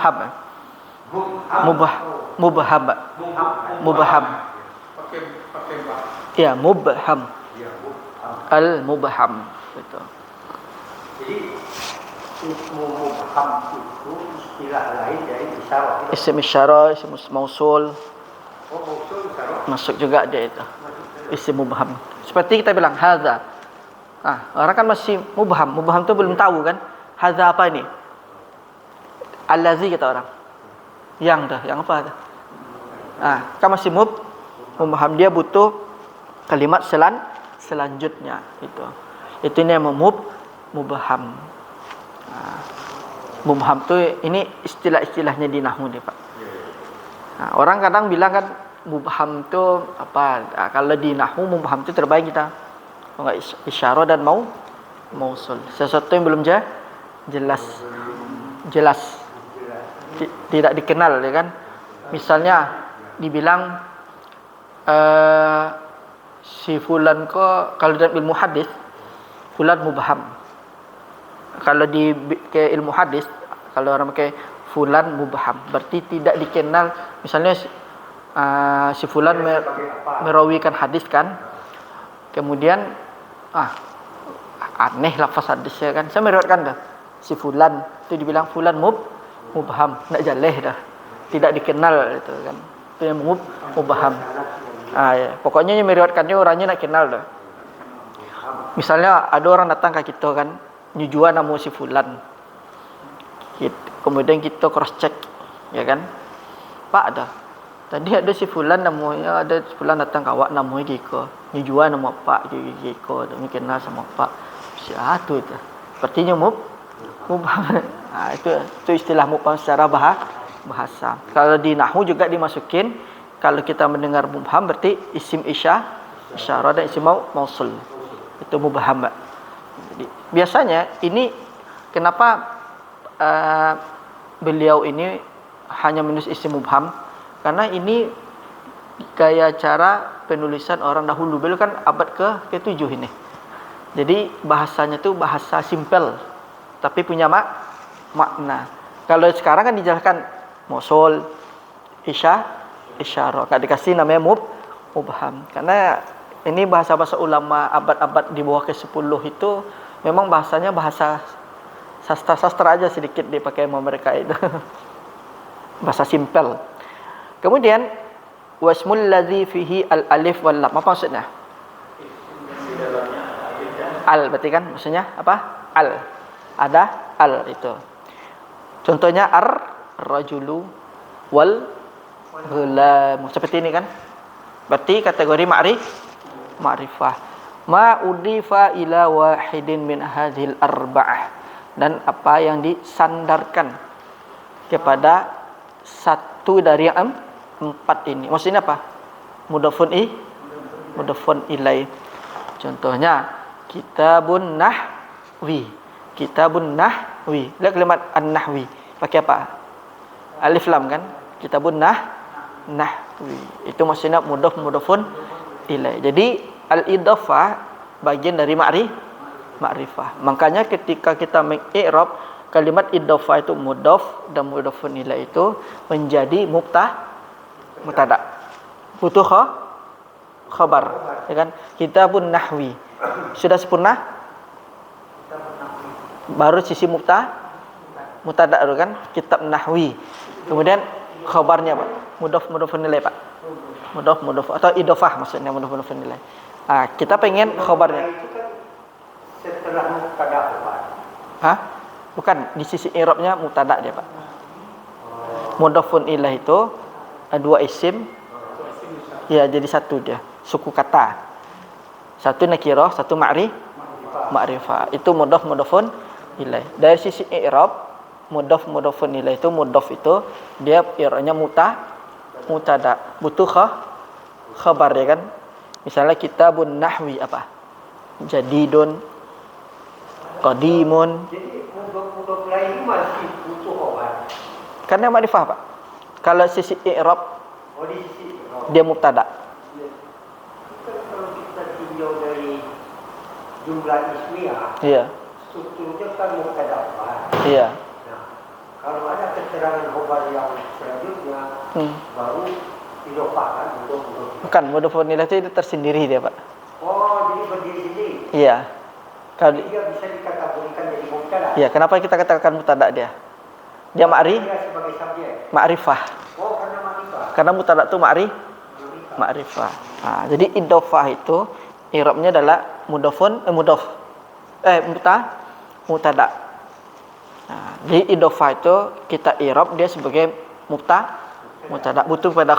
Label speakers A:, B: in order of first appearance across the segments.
A: mubham. Mubah, mubham. Mubham.
B: Pakai ba.
A: Ya, mubham.
B: Ya,
A: Al-mubham. Itu.
C: Jadi mubham itu istilah lain dari isyarat.
A: Isim isyarah, isim mausul.
C: Oh, mausul isyarat.
A: Masuk juga dia itu. Isim mubham. Seperti kita bilang hadza. Orang kan masih mubham. Mubham tu belum tahu kan. Hadza apa ini? Allazi kata orang. Yang dah, yang apa dah? Kan masih mubham, dia butuh kalimat selanjutnya itu. Itu ini yang mubham. Mubham tu ini istilah-istilahnya di nahwu dia, Pak. Orang kadang bilang kan mubham tu apa? Kalau di nahwu mubham tu terbaik kita. Enggak isyarah dan mausul. Sesuatu yang belum jelas. Tidak dikenal, ya kan? Misalnya dibilang si fulan ko, kalau dalam ilmu hadis fulan mubham. Kalau di ke ilmu hadis, kalau orang pakai fulan mubham, berarti tidak dikenal. Misalnya si fulan merawikan hadis kan, kemudian aneh lafaz hadisnya kan, saya meriwayatkan dah si fulan itu dibilang fulan mubham, nak jaleh dah, tidak dikenal itu kan, itu yang mubham. Ya. Pokoknya yang meriwayatkannya orangnya nak kenal dah. Misalnya ada orang datang ke kita kan, nyujua nama si fulan, kemudian kita cross check, ya kan, Pak dah tadi ada si fulan namanya, ada si fulan datang kawak namanya Giko, nyujua nama Pak Giko, dia kenal sama Pak siapa tu, sepertinya mubham. Itu istilah mubham secara bahasa. Kalau di nahwu juga dimasukin, kalau kita mendengar mubham berarti isim isyarah dan isim mausul. Itu mubham. Jadi biasanya ini kenapa beliau ini hanya menulis isim mubham? Karena ini gaya cara penulisan orang dahulu. Beliau kan abad ke-7 ini. Jadi bahasanya itu bahasa simpel, tapi punya makna. Kalau sekarang kan dijelaskan mausul, isyarah, enggak dikasih namanya mubham. Karena ini bahasa-bahasa ulama abad-abad di bawah ke-10 itu memang bahasanya bahasa sastra aja, sedikit dipakai sama mereka itu. Bahasa simpel. Kemudian wasmul ladzi fihi al-alif wal lam. Apa maksudnya? Al berarti kan maksudnya apa? Al. Ada al itu. Contohnya ar-rajulu wal ghulam. Seperti ini kan? Berarti kategori ma'rifah. Ma udifa ila wahidin min hadhil arba'ah. Dan apa yang disandarkan kepada satu dari yang empat ini. Maksudnya apa? Mudhafun ilai. Contohnya kitabun nahwi. Lihat kalimat an-nahwi. Pakai apa? Alif lam kan? Kitabun nahwi. Itu maksudnya mudhafun ilai. Jadi al-idhafah bagian dari ma'rifah. Makanya ketika kita meng-i'rab kalimat idhafah itu mudhaf dan mudhafun ilai itu menjadi mubtada. Butuh khabar, ya kan? Kitabun nahwi. Sudah sempurna? Baru sisi mubtada kan? Kitab nahwi. Kemudian khabarnya Pak. Mudhafun ilai Pak. Mudhaf atau idhafah maksudnya mudhafun ilai. Kita pengen khabarnya.
C: Setelah mubtada khabar.
A: Bukan, di sisi i'rabnya mubtada dia, Pak. Mudhafun ilaih itu dua isim. Ya, jadi satu dia, suku kata. Satu nakirah, satu ma'rifah. Itu mudhafun ilaih. Dari sisi i'rab, mudhafun ilaih itu mudhaf itu dia i'rabnya mubtada. Butuh khabar ya kan? Misalnya kitabun nahwi apa? Jadidun, qadimun.
C: Jadi mudhaf lain itu masih butuh khabar.
A: Karena ma'rifah, Pak. Kalau sisi i'rab,
C: di sisi
A: dia mubtada.
C: Kalau kita tinjau dari jumlah ismiyah,
A: Iya.
C: strukturnya kan mubtada.
A: Iya.
C: Nah, Kalau ada keterangan khobar yang selanjutnya baru idofahkan mudhof.
A: Bukan, mudhofun ilaih itu tersendiri dia, Pak.
C: Oh, jadi berdiri sendiri.
A: Iya. Kalau
C: Dia bisa dikategorikan jadi mubtada.
A: iya, kenapa kita katakan mubtada dia? Dia
C: Dia sebagai subjek.
A: ma'rifah.
C: Oh, karena ma'rifah.
A: Karena mubtada itu ma'rifah. Nah, jadi idofah itu i'rabnya adalah mubtada. Nah, di idofah itu kita i'rab dia sebagai mubtada, butuh pada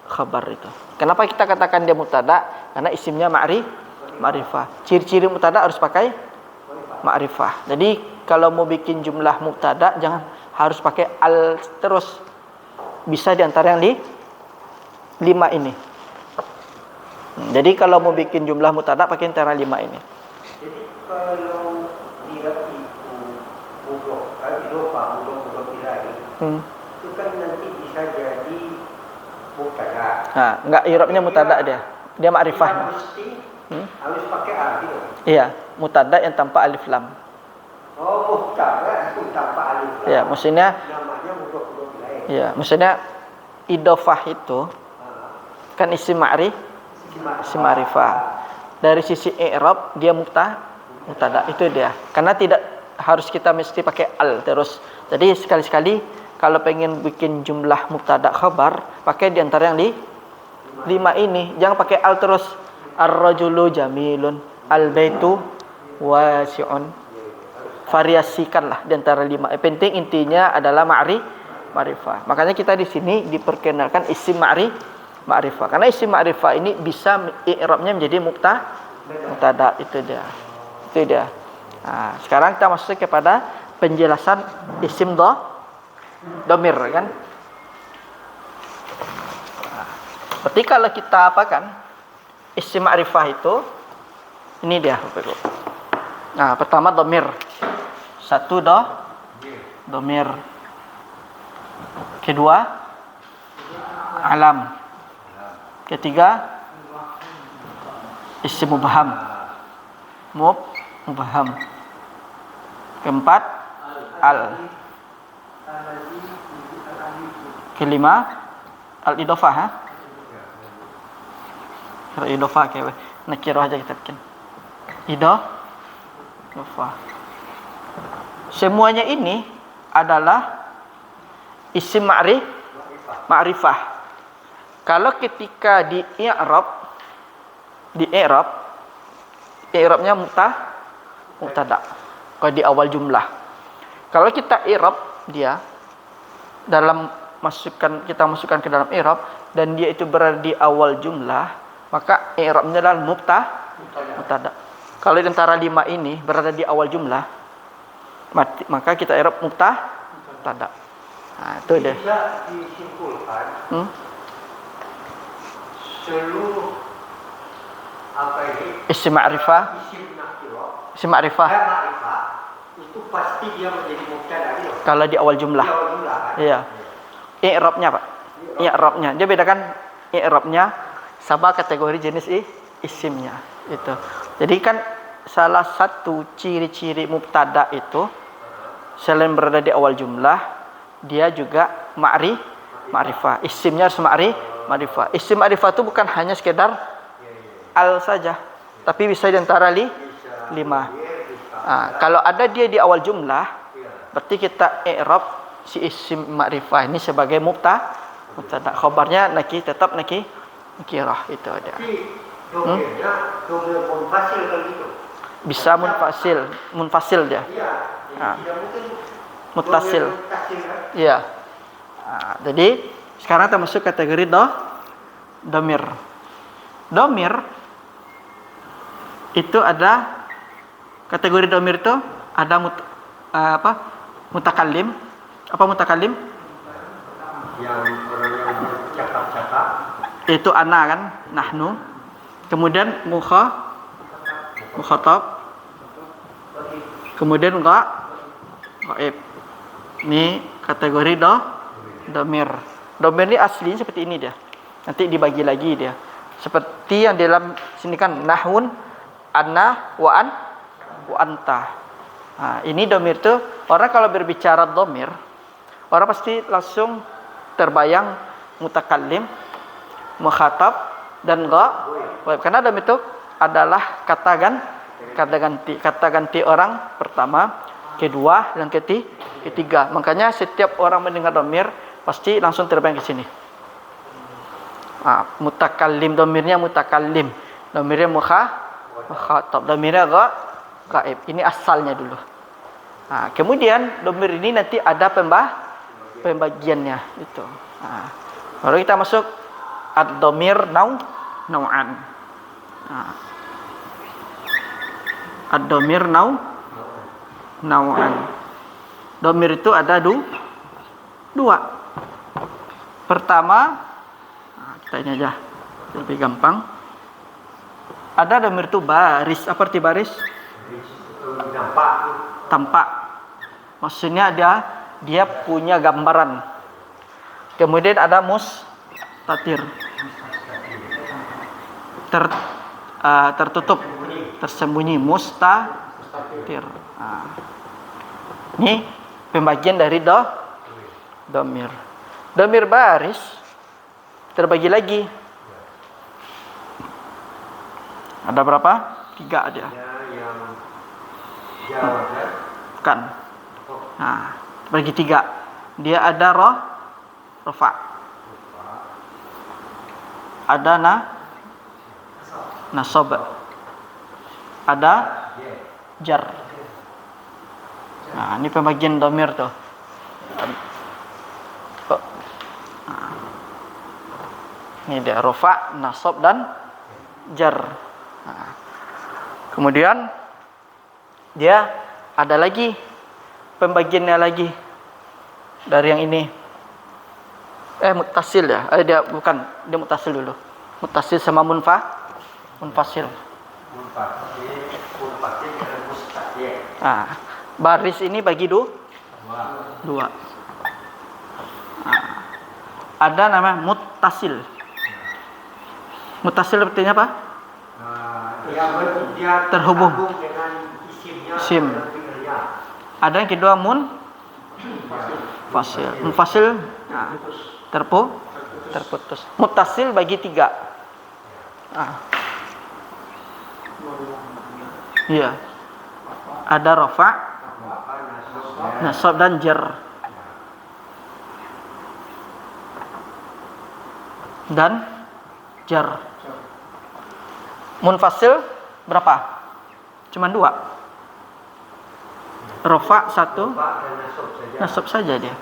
A: khabar itu. Kenapa kita katakan dia mubtada? Karena isimnya ma'rifah. Ciri-ciri mubtada harus pakai ma'rifah. Jadi kalau mau bikin jumlah mubtada jangan harus pakai al terus. Bisa di antara yang 5 ini. Jadi kalau mau bikin jumlah mubtada pakai antara 5 ini.
C: Jadi kalau dia itu mudhof ilaih, itu kan nanti bisa jadi mubtada.
A: Nah, enggak i'rabnya mubtada dia. Dia ma'rifah.
C: Mesti harus pakai al gitu.
A: Iya, mubtada yang tanpa alif lam.
C: Oh, mubtada itu tanpa alif lam.
A: Iya, maksudnya
C: Namanya mudhof ilaih.
A: iya, maksudnya idofah itu kan isim ma'rifah. Dari sisi i'rab dia mubtada itu dia. Karena tidak harus kita mesti pakai al terus. Jadi sekali-sekali kalau pengen bikin jumlah mubtada khabar, pakai di antara yang 5 ini. Jangan pakai al terus. Ar-rajulu jamilun, al-baitu wasi'un. Variasikanlah di antara 5. Penting intinya adalah ma'rifah. Makanya kita di sini diperkenalkan isim ma'rifah. Karena isim ma'rifah ini bisa i'rabnya menjadi mubtada itu dia. Itu dia. Nah, sekarang kita masuk kepada penjelasan isim domir kan. Nah, berarti kalau kita apakan isim ma'rifah itu ini dia. Nah, pertama domir. Satu domir. Kedua alam. Ketiga isim mubham. Mubham. Keempat al. Kelima al-idofah. Al-idofah kayak nakirah aja kita bikin. Idofah. Semuanya ini adalah isim ma'rifah. Kalau ketika di i'rabnya mubtada. Kalau di awal jumlah. Kalau kita i'rab dia kita masukkan ke dalam i'rab dan dia itu berada di awal jumlah, maka i'rabnya adalah mubtada. Kalau di antara 5 ini berada di awal jumlah, maka kita i'rab mubtada. Nah, itu deh.
C: Bisa disimpulkan seluruh
A: isim ma'rifah. Isim ma'rifah
C: itu pasti dia menjadi mubtada gitu.
A: Kalau di awal jumlah.
C: Di awal jumlah kan?
A: Iya. I'rabnya, Pak. I'rabnya. Dia bedakan i'rabnya sama kategori jenis isimnya itu. Jadi kan salah satu ciri-ciri mubtada itu selain berada di awal jumlah, dia juga ma'rifah. Isimnya harus ma'rifah. Isim ma'rifah itu bukan hanya sekedar al saja, tapi bisa di antara 5. Nah, kalau ada dia di awal jumlah, berarti kita i'rab si isim ma'rifah ini sebagai mubtada. Khabarnya tetap nakirah itu ada.
C: Domirnya domir munfasil kalau gitu.
A: Bisa munfasil dia.
C: Iya.
A: Nah,
C: Tidak mungkin
A: muttasil.
C: kan?
A: Iya. Nah, jadi sekarang kita masuk kategori domir. Domir itu ada kategori domir itu ada mutakallim. Apa mutakallim?
C: Yang orang yang bercakap-cakap.
A: Itu ana kan, nahnu. Kemudian mukhatab. Kemudian ghaib. Ini kategori domir. Domir ini asli seperti ini dia. Nanti dibagi lagi dia. Seperti yang dalam sini kan nahun, anna, wa anta. Nah, ini domir tuh orang kalau berbicara domir orang pasti langsung terbayang mutakallim, mukhatab dan ghaib. Karena dhamir itu adalah kata ganti orang pertama, kedua, dan ketiga. Makanya setiap orang mendengar dhamir pasti langsung terbayang ke sini. Mutakallim, dhamirnya mutakallim, dhamirnya mukhatab, dhamirnya ghaib. Ini asalnya dulu. Kemudian dhamir ini nanti ada pembagiannya itu. Baru kita masuk ad-dhamir nau'an. Ad-dhamir nau'an. Dhamir itu ada dua. Pertama, kita ini aja lebih gampang. Ada dhamir itu baris. Apa arti baris? Tampak. Maksudnya dia punya gambaran. Kemudian ada mustatir. Tertutup, tersembunyi, mustatir. Ini pembagian dari dhamir. Dhamir baris terbagi lagi. Ada berapa? 3 aja. Bukan. Bagi 3. Dia ada rafa. Ada nasab. Ada jar. Ini pembagian dhamir tuh. Ini dia rafa, nasab dan jar. Kemudian dia ada lagi pembagiannya lagi dari yang ini. Muttasil ya. Dia muttasil dulu. Muttasil sama munfasil. Baris ini bagi dua. Ada nama muttasil. Muttasil artinya apa?
C: Dia
A: terhubung
C: dengan isimnya.
A: Isim. Ada yang kedua munfasil. Munfasil terputus. Muttasil bagi 3. Iya. Ada rafa, nasab dan jar. Munfasil berapa? Cuma 2. Rafa 1, nasab saja dia.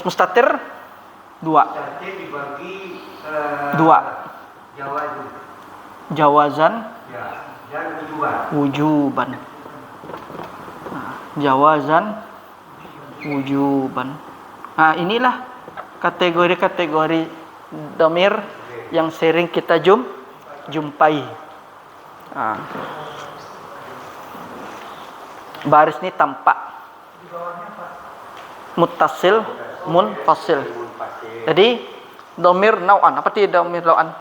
A: Mustatir 2. Jawazan
C: dan
A: wujuban. Jawazan wujuban. Inilah kategori-kategori dhamir yang sering kita jumpai. Baris ini tampak. Muttasil, munfasil. Jadi dhamir nau'an. Apa itu dhamir nau'an?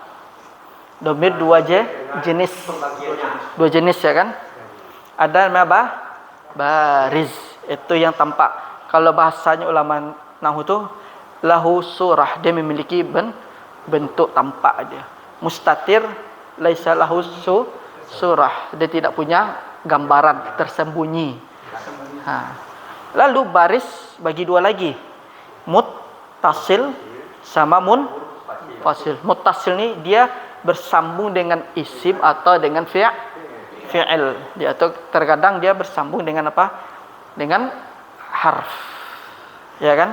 A: Dhamir 2 jenis. 2 jenis ya kan? Ada namanya baris. Itu yang tampak. Kalau bahasanya ulama nahwu itu lahu surah, dia memiliki bentuk tampak dia. Mustatir laisa lahu surah, dia tidak punya gambaran, tersembunyi. Lalu baris bagi 2 lagi. Muttasil sama munfasil. Muttasil ini dia bersambung dengan isim atau dengan fi'il. Dia atau terkadang dia bersambung dengan apa? Dengan harf. Ya kan?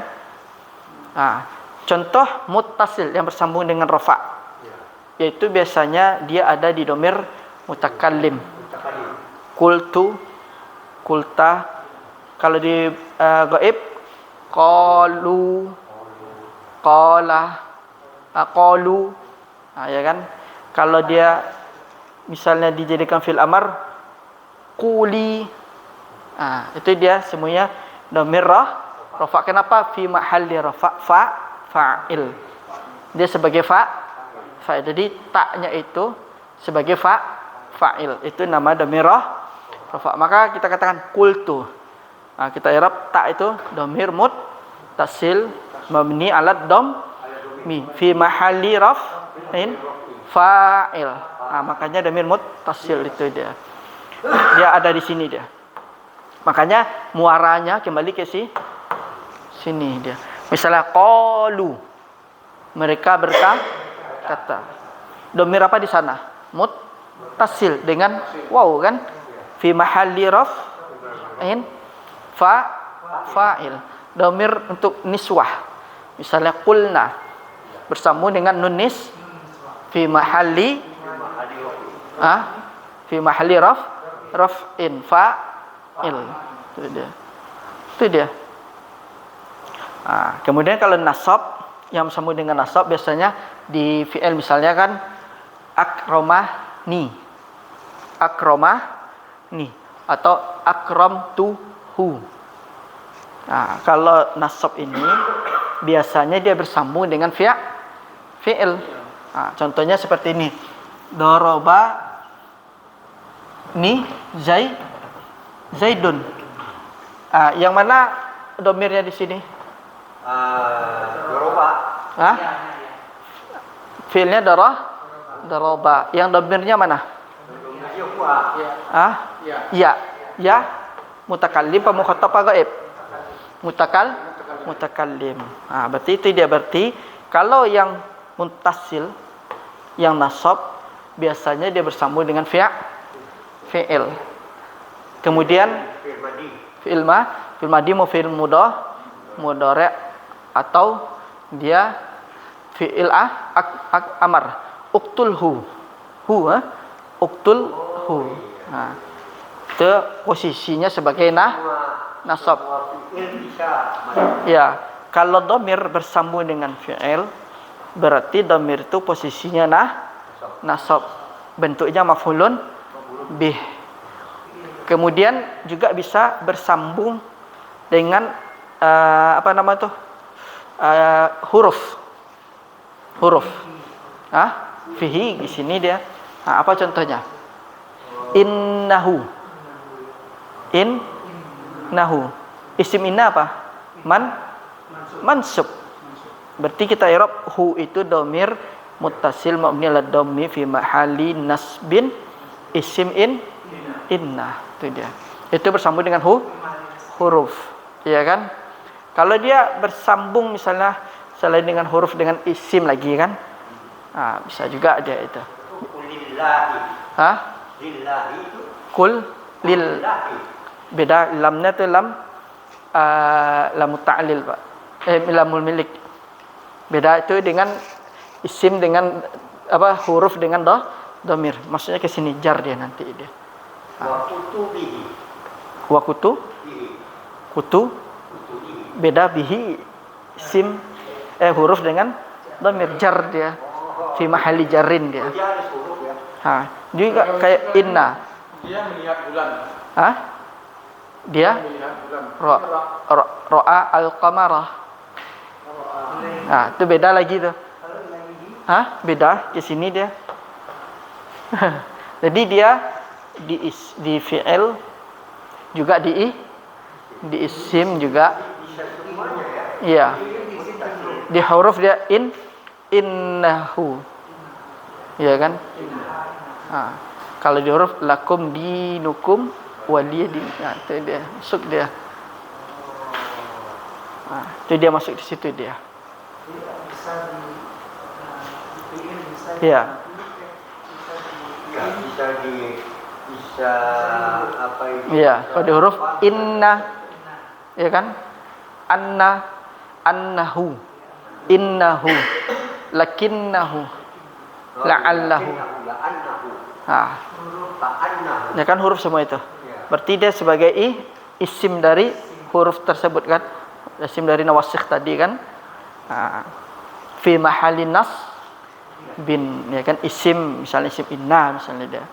A: Contoh muttasil yang bersambung dengan rafa. Yaitu biasanya dia ada di dhamir mutakallim. Qultu, qulta. Kalau di ghaib qalu, qala, qalu. Ya kan? Kalau dia misalnya dijadikan fil amar quli. Itu dia semuanya dhamir rafa. Kenapa? Fi mahalli rafa, fa'il. Dia sebagai fa'il. Jadi taknya itu sebagai fa'il. Itu nama dhamir rafa. Maka kita katakan qultu. Nah, kita i'rab ta itu dhamir muttasil mabni ala dhammi fi mahalli raf'in fa'il. Nah, makanya dhamir muttasil itu dia. Dia ada di sini dia. Makanya muaranya kembali ke sini dia. Misalnya qalu, mereka berkata. Dhamir apa di sana? Muttasil dengan waw kan? Fi mahalli raf'in fa'il. Dhamir untuk niswah. Misalnya qulna bersambung dengan nun fi mahalli raf'in fa'il. Itu dia. Nah, kemudian kalau nasab yang bersambung dengan nasab biasanya di fi'il misalnya kan akramani atau akramtuhu. Nah, kalau nasab ini biasanya dia bersambung dengan fi'il. Nah, contohnya seperti ini. Doroba ni Zaidun. Yang mana domirnya di sini?
C: Doroba.
A: Fi'ilnya doroba. Yang domirnya mana? Ya. Mutakallim apa mukhatab apa gaib? Mutakallim. Berarti itu dia, berarti kalau yang muntasil, yang nasab biasanya dia bersambung dengan fi'il. Kemudian fi'il madi mau fi'il mudhari' atau dia fi'il amar. Uqtulhu. Uqtulhu. Nah, itu posisinya sebagai nasab. Ya, kalau dhamir bersambung dengan fi'il berarti dhamir itu posisinya nasab. Bentuknya maf'ulun bih. Kemudian juga bisa bersambung dengan huruf. Fihi di sini dia. Apa contohnya? Innahu. Isim inna apa? Mansub. Berarti kita i'rab hu itu dhamir muttasil mabni ala dhammi fi mahalli nasbin isim inna. Itu dia. Itu bersambung dengan huruf. Iya kan? Kalau dia bersambung misalnya selain dengan huruf dengan isim lagi kan? Bisa juga dia itu. Lillahi itu. Kul lil. Beda lamnya itu lam ta'lil, Pak. Lamul milik. Beda itu dengan isim dengan huruf dengan dhamir. Maksudnya ke sini jar dia nanti dia. Wa kutu beda bihi isim huruf dengan dhamir jar dia. Fi mahalli jarrin dia. Juga kayak inna.
B: Dia melihat bulan.
A: Dia ro'a al-qamarah. Itu beda lagi tuh. Beda ke sini dia. Jadi dia di fi'il juga di isim juga. Iya. Di huruf dia innahu. Iya kan? Kalau di huruf lakum dinukum waliyadin. Itu dia masuk dia. Itu dia masuk di situ dia. Iya. Bisa apa itu? Iya, kalau di huruf inna. Ya kan? Annahu. Innahu. Lakinnahu. La'allahu. Ya kan huruf semua itu. Berarti dia sebagai isim dari huruf tersebut kan. Isim dari nawasikh tadi kan. Fi mahalin nas bin, ya kan, isim misalnya isim inna misalnya dia.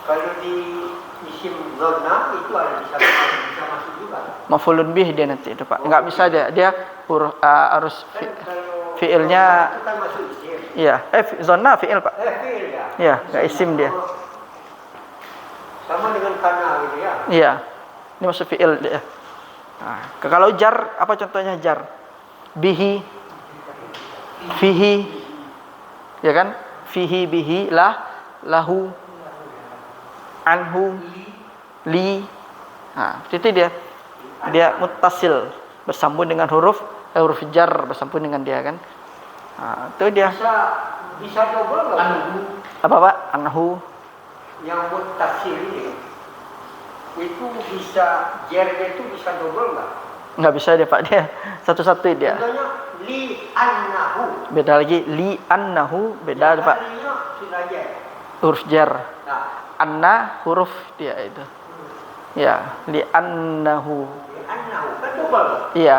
C: Kalau di isim dhanna itu ada bisa masuk juga.
A: Maf'ulun bih dia nanti itu, Pak. Enggak bisa dia huruf harus fi'ilnya.
C: Itu kan masuk isim.
A: Iya, dhanna fi'il, Pak.
C: Fi'il ya.
A: Iya, enggak isim dia.
C: Sama dengan kana gitu ya.
A: Iya. Ini masuk fi'il dia. Nah, kalau jar apa contohnya jar? Bihi, fihi, ya kan? Fihi, bihi, lah, lahu, anhu, li. Nah, itu dia. Dia muttasil, bersambung dengan huruf jar bersambung dengan dia kan. Nah, itu dia.
C: Bisa double nggak?
A: Apa Pak? Anhu.
C: Yang muttasil ini itu bisa jernya itu bisa double nggak?
A: Nggak bisa dia Pak, dia satu-satu dia.
C: Contohnya li annahu.
A: Beda lagi li annahu, beda Pak.
C: Artinya sudah jer.
A: Huruf jar.
C: Nah,
A: Anna huruf dia itu. Ya, li annahu.
C: li annahu kan double.
A: Iya,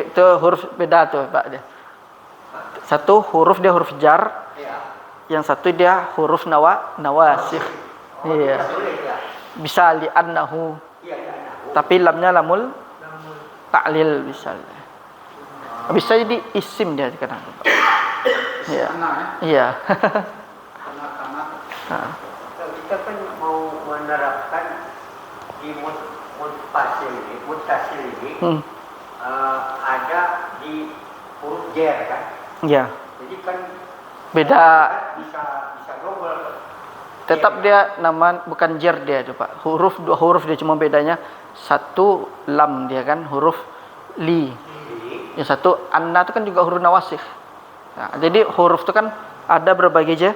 A: itu huruf beda tuh Pak dia. Satu huruf dia huruf jar,
C: Ya.
A: yang satu dia huruf nawasikh. Iya.
C: Boleh ya.
A: Bisa li annahu,
C: Iya, li annahu.
A: tapi lamnya lamul ta'lil misalnya. Bisa jadi isim dia kadang. Iya.
B: Anak ya.
A: Iya.
B: Anak-anak.
A: Nah,
C: Kalau kita kan mau menerapkan di mutasil ini ada di huruf jer kan.
A: iya.
C: Jadi kan
A: Beda.
C: bisa double.
A: Tetap dia nama bukan jar dia itu Pak. Dua huruf dia cuma bedanya satu lam dia kan huruf li. Yang satu anna itu kan juga huruf nawasikh. Nah, jadi huruf itu kan ada berbagai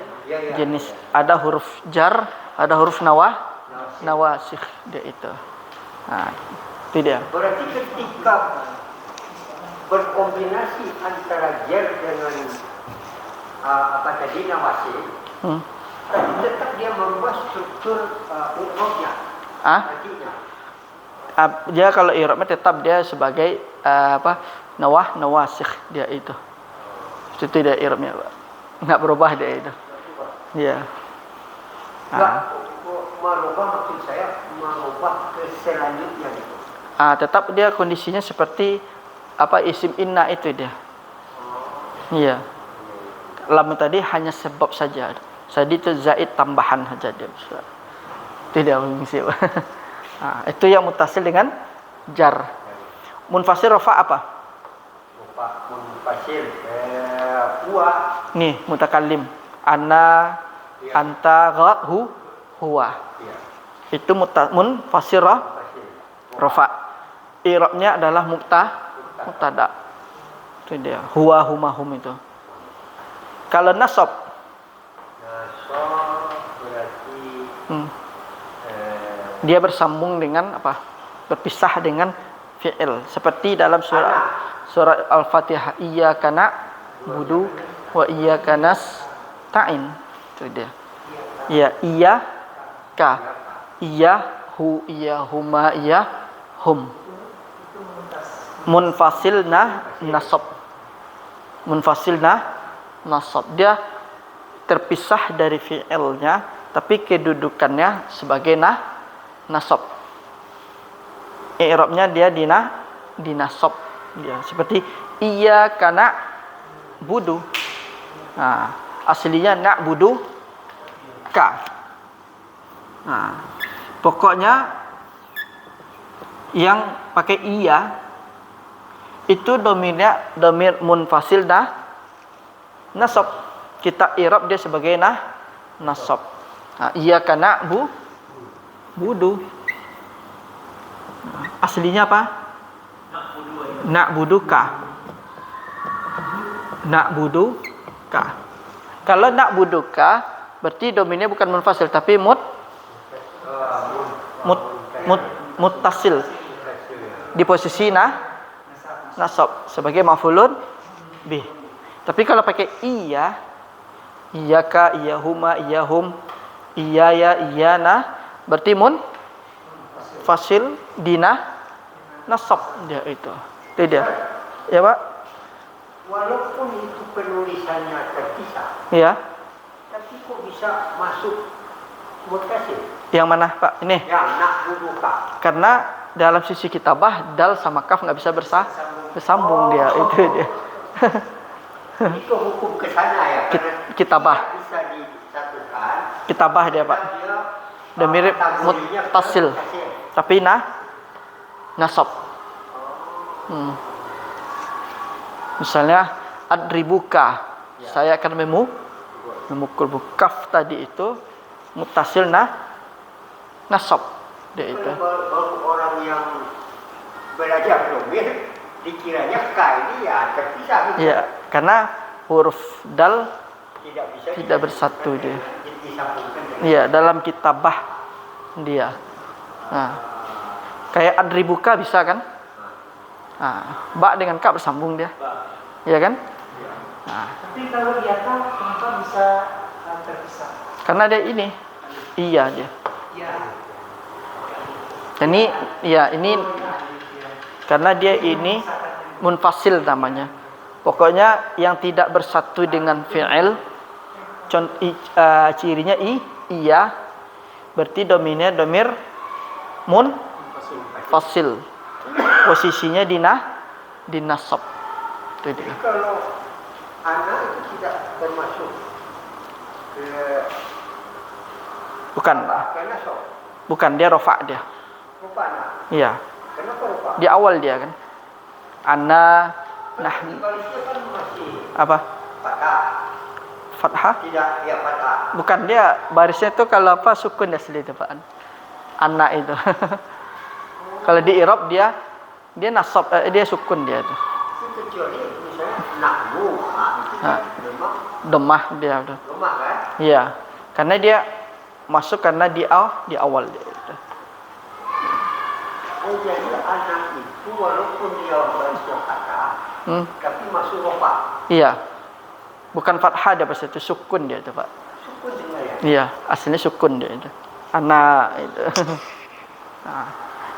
A: jenis. Ada huruf jar, ada huruf nawasikh dia itu. Nah, itu dia.
C: Berarti ketika berkombinasi antara jer dengan apa tadi nawasih, tapi tetap dia merubah struktur i'rabnya. Artinya
A: Dia kalau i'rabnya tetap dia sebagai nawasikh dia itu. Itu dia i'rabnya Pak. Enggak berubah dia itu. Iya.
C: nggak merubah, maksud saya merubah ke selanjutnya gitu.
A: Tetap dia kondisinya seperti isim inna itu dia. Iya. Lam tadi hanya sebab saja. Jadi itu zaid tambahan saja dia. Tidak mengisi. Itu yang mutasil dengan jar. Munfasil rafa apa?
C: Munfasil huwa.
A: Nih, mutakallim. Ana, anta, huwa. Itu munfasil rafa. I'rabnya adalah mubtada. Itu dia. Huwa, huma, hum itu. Kalau nasab
C: Berarti
A: dia bersambung dengan apa? Berpisah dengan fi'il. Seperti dalam surah Al-Fatihah, iyyaka na'budu wa iyyaka nasta'in. Itu dia. Ya, iyyaka, iyyahu, iyyahuma, iyyahum. Munfasil nasab. Munfasil nasab. Dia terpisah dari fi'ilnya, tapi kedudukannya sebagai nasab. I'rabnya dia dinasab dia seperti iyyaka na'budu. Nah, aslinya na'budu ka. Nah, pokoknya yang pakai iya itu domir munfasil nasab. Kita i'rab dia sebagai nasab. Nah, iyyaka na'budu. Aslinya apa? Na'buduka. Na'buduka. Kalau na'buduka berarti dominnya bukan munfasil tapi muttasil. Di posisi nasab sebagai maf'ulun bih. Tapi kalau pakai iya, iyyaka, iyyahuma, iyyahum, iyyaya, iyyana, berarti fasil nasab dia itu. Itu dia. Ya, Pak?
C: walaupun itu penulisannya terpisah,
A: Iya.
C: tapi kok bisa masuk mutasil?
A: Yang mana, Pak? Ini.
C: Yang na'buduka.
A: Karena dalam sisi kitabah dal sama kaf nggak bisa bersambung dia. Itu dia.
C: Itu hukum ke sana ya. Karena
A: Kitabah.
C: tidak bisa disatukan.
A: Kitabah dia, Pak.
C: Dia
A: domir muttasil. Tapi nasab. Misalnya adribuka, saya akan memukul kaf tadi itu muttasil nasab dia itu.
C: Kalau orang yang belajar domir dikiranya K ini ya terpisah gitu.
A: Ya, karena huruf dal tidak
C: bisa
A: bersatu dia.
C: disambungkan dengan
A: Iya, dalam kitabah dia. Nah, kayak adribuka bisa kan? Nah, ba dengan ka bersambung dia. Iya kan? Nah,
B: Tapi kalau dia kan kenapa bisa terpisah?
A: karena dia ini iya dia.
B: Ya.
A: Ini ya ini karena dia ini munfasil namanya. Pokoknya yang tidak bersatu dengan fi'il cirinya iya, berarti domirnya domir munfasil. Posisinya di nasab. Itu dia.
C: kalau anak itu tidak termasuk
A: Bukan,
C: karena so
A: bukan dia rofa dia.
C: rupa anak.
A: Iya,
C: Kenapa rupa?
A: di awal dia kan. Ana nahnu
C: Kalau itu kan masih
A: apa?
C: patah,
A: Fathah?
C: tidak ya patah.
A: Bukan, dia barisnya tuh kalau apa sukun asli itu Pak. Anak itu. Kalau di i'rab dia nasab, dia sukun dia tuh.
C: Itu kecuali misalnya nakmu, itu kan memang
A: Demah dia tuh.
C: lemah kan?
A: Iya. Karena dia masuk karena di awal dia itu.
C: Oh jadi anak itu walaupun dia barisnya patah, tapi masuk rupa.
A: Iya. Bukan fathah dia pas itu sukun dia tuh Pak.
C: Sukun juga ya.
A: Iya, aslinya sukun dia itu. Anak itu. Nah,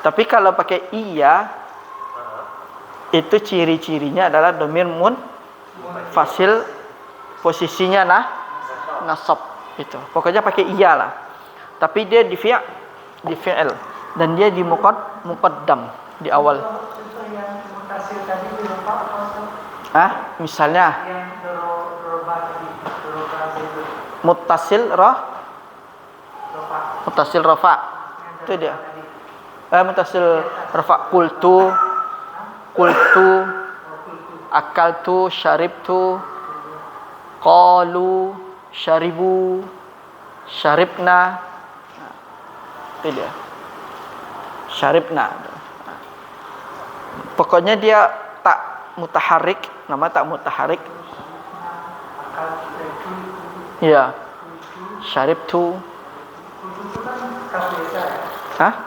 A: tapi kalau pakai iya itu ciri-cirinya adalah domir fasil, posisinya nasab itu. Pokoknya pakai iya lah. Tapi dia di fi'il dan dia di muqaddam di awal.
B: Contoh yang mutasil tadi di rupa apa?
A: Misalnya
B: Yang doroba tadi, doroba itu
A: muttasil
B: ropa.
A: muttasil rafa. Itu dia. Muttasil rafa qultu akaltu syaribtu qalu syaribu syaribna. Itu dia. Syaribna. Pokoknya dia tak mutaharik, nama tak mutaharik. Ya. Syaribtu.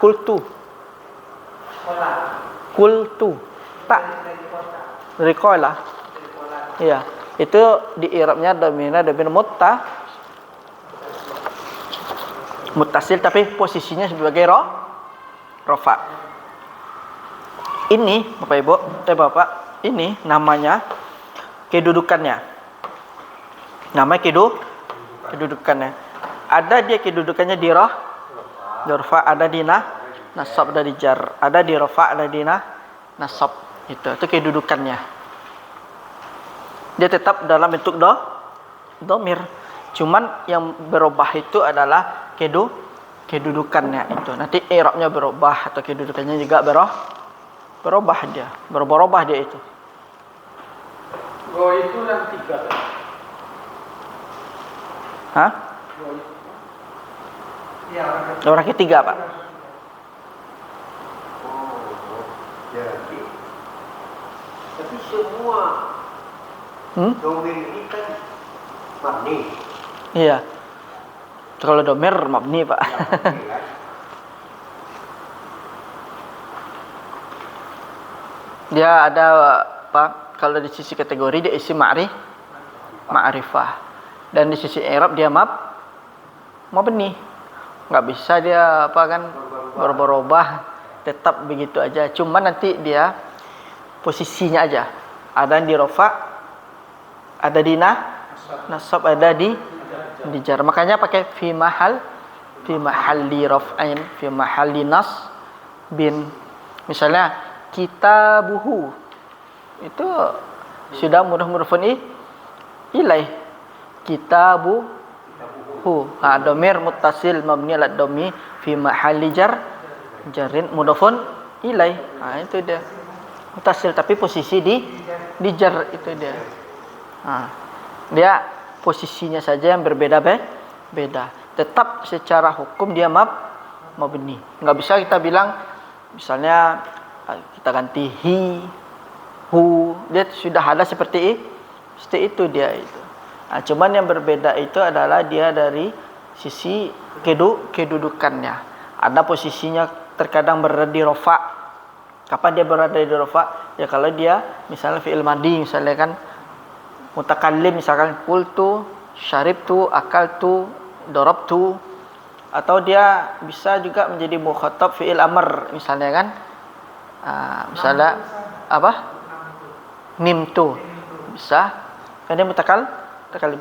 A: Kultu. Kultu. Tak. Dari qala. Iya. Itu di i'rabnya domirnya domir muttasil tapi posisinya sebagai rafa. Ini Bapak Ibu, Bapak, ini namanya kedudukannya. Nama kedudukannya. Ada dia kedudukannya di rafa, ada di nasab, ada di jar, ada di rafa, ada di nasab. Itu kedudukannya. Dia tetap dalam bentuk domir. Cuman yang berubah itu adalah kedudukannya itu. Nanti i'rabnya berubah atau kedudukannya juga berubah dia. Berubah dia itu.
B: Go itu yang 3.
A: Hah?
B: Ya,
A: Orang ketiga, Pak.
C: Jadi, tapi semua domir ini kan mabni.
A: Iya. Kalau domir mabni, Pak.
C: Mabni kan?
A: Dia ada Pak, kalau di sisi kategori dia isi ma'rifah. Dan di sisi i'rab dia mabni. Enggak bisa dia apa kan berubah, tetap begitu aja. Cuma nanti dia posisinya aja. Ada di rafa, ada di nasab, ada di jar. Makanya pakai fi mahalli raf'ain, fi mahalli bin. Misalnya kitabuhu. Itu sudah mudhaf ilaih. hu. Domir muttasil mabni ala dhammi fi mahalli jarin mudhafun ilai. Itu dia. Muttasil tapi posisi di jar itu dia. Dia posisinya saja yang beda. Tetap secara hukum dia mabni. Enggak bisa kita bilang misalnya kita ganti hi, hu, dia sudah ada seperti itu dia itu. Cuman yang berbeda itu adalah dia dari sisi kedudukannya. Ada posisinya terkadang berada di rofa. Kapan dia berada di rofa? Ya kalau dia misalnya fi'il madi, misalnya kan mutakallim, misalkan qultu, syaribtu, akaltu, darabtu, atau dia bisa juga menjadi mukhatab fi'il amr, misalnya kan misalnya apa? Nimtu. Bisa. Kan dia mutakallim.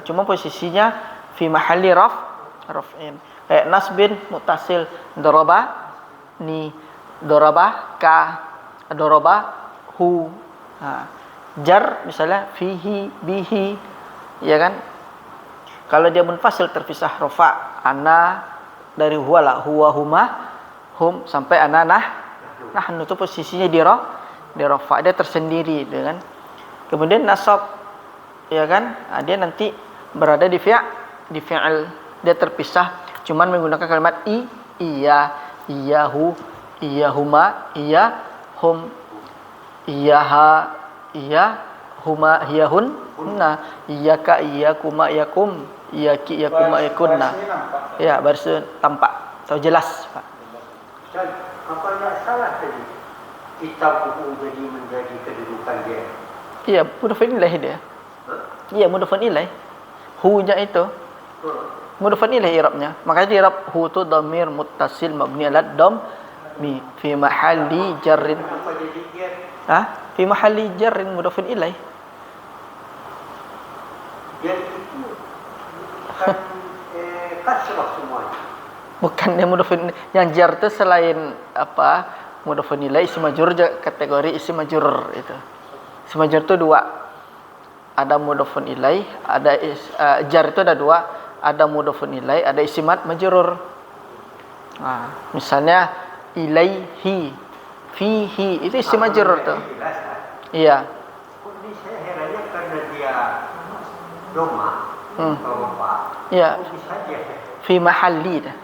A: Cuma posisinya fi mahalli raf'in. Kayak nasbin muttasil daraba ni, daraba ka, daraba hu. Jar misalnya fihi bihi, ya kan? Kalau dia munfasil terpisah rafa, ana dari huwa la, huwa huma hum sampai ana nahnu, itu posisinya di rafa, dia tersendiri dengan. Kemudian nasab, ya kan? Dia nanti berada di fi'il, dia terpisah cuman menggunakan kalimat iya, iyahu, iyahuma, iyahum, iyaha, iyahuma, iyahun, iyaka, iyakuma, iyakum, iyaki, iyakuma, iyakunna. Ya, baris tampak atau jelas, Pak.
C: Dan apa yang salah tadi? Kita buku jadi menjadi kedudukan dia.
A: Iya, mudhafun ilaih dia. Iya, mudhafun ilaih. Hu-nya itu mudhafun ilaih i'rabnya. Makanya di i'rab hu itu dhamir muttasil mabni ala dhammi fi mahalli jarrin.
C: Apa jadi dia?
A: Fi mahalli jarrin mudhafun ilaih.
C: Dia itu kan kasrah semuanya.
A: Bukan yang mudhafun, yang jar itu selain apa? Mudhafun ilaih isim majrur, kategori isim majrur itu. Isim majrur itu dua. Ada mudhafun ilaih, ada jar itu ada dua, ada mudhafun ilaih, ada isim majrur. Misalnya ilaihi, fihi, itu isim majrur tuh. Iya.
C: Ini saya herannya karena dia doma, apa?
A: Iya.
C: Bisa dia.
A: Fi mahalli dah.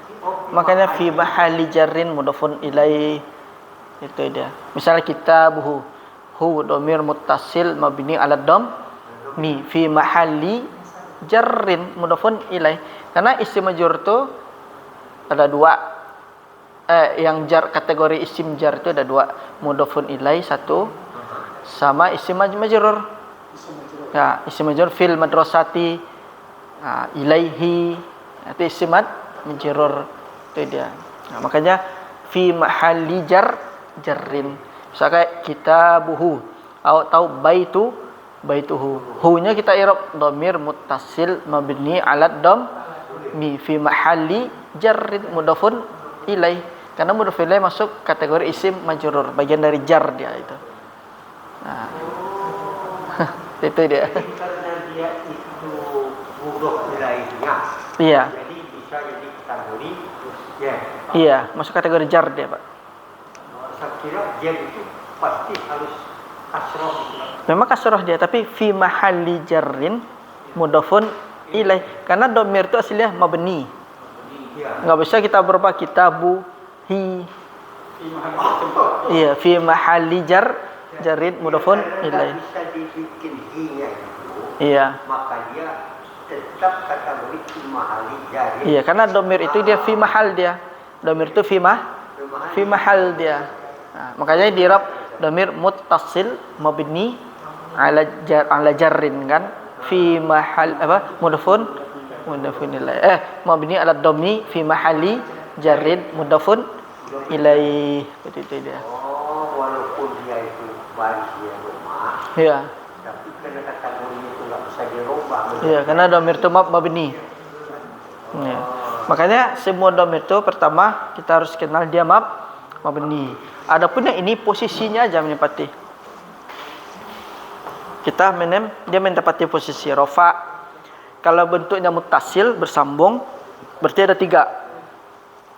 A: Makanya fi mahalli jarrin mudhafun ilaih, itu dia. Misalnya kitabuhu, hu dhamir muttasil mabni ala dhammi fi mahalli jarrin mudhafun ilaih. Karena isim majrur itu ada dua. Yang jar, kategori isim jar itu ada dua, mudhafun ilaih satu, sama isim majrur. Ya, isim majrur fil madrasati, ilaihi, itu isim majrur, itu dia. Makanya fi mahalli jarrin. Misalnya kitabuhu atau baituhu. Hu-nya kita i'rab dhamir muttasil mabni ala dhammi fi mahalli jarrin mudhafun ilaih. Karena mudhaf ilaih masuk kategori isim majrur, bagian dari jar dia itu. Itu dia.
C: Jadi karena dia itu mudhaf ilaihnya.
A: Iya.
C: Jadi bisa jadi kategori ya.
A: Iya, masuk kategori jar dia, Pak.
C: Saya kira dia itu pasti harus kasroh.
A: Memang kasroh dia, tapi fi mahalli jarrin mudhafun ilaih. Karena dhamir itu aslinya mabni. Enggak bisa kita berubah kitabu hi. Iya, fi mahalli jarrin mudhafun ilaih.
C: Bisa dibikin hi-nya itu.
A: Iya.
C: Maka dia tetap kategori fi mahalli jarrin.
A: Iya, karena dhamir itu dia fi mahal dia. Dhamir itu fi mahal dia. Makanya di i'rab dhamir muttasil mabni ala jarrin kan, fi mahal apa? Mudhafun ilaih. Mabni ala dhammi fi mahalli jarrin mudhafun ilaih. Itu dia.
C: Walaupun dia itu baris dia rumah.
A: Iya.
C: Tapi karena kategorinya itu nggak bisa dirubah.
A: Iya, karena dhamir itu mabni. Iya. Makanya semua dhamir itu pertama kita harus kenal dia mabni. Adapun yang ini posisinya aja menempati. Kita dia menempati posisi rafa. Kalau bentuknya muttasil bersambung, Berarti ada 3.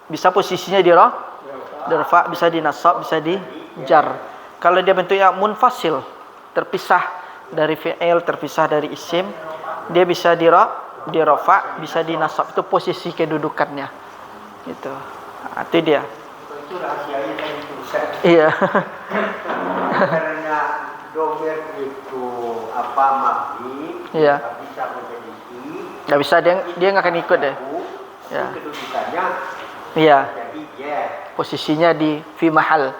A: Bisa posisinya di rafa, bisa di nasab, bisa di jar. Kalau dia bentuknya munfasil, terpisah dari fi'il, terpisah dari isim, dia bisa di rafa, bisa di nasab. Itu posisi kedudukannya. Gitu. Nah, itu dia.
C: Itu rahasianya tadi itu Ustaz.
A: Iya.
C: Karena domir itu mabni,
A: Iya.
C: bisa menjadi i.
A: Nggak bisa, dia nggak akan ikut deh. Ya.
C: Kedudukannya
A: Iya.
C: jadi jar.
A: Posisinya di fi mahal.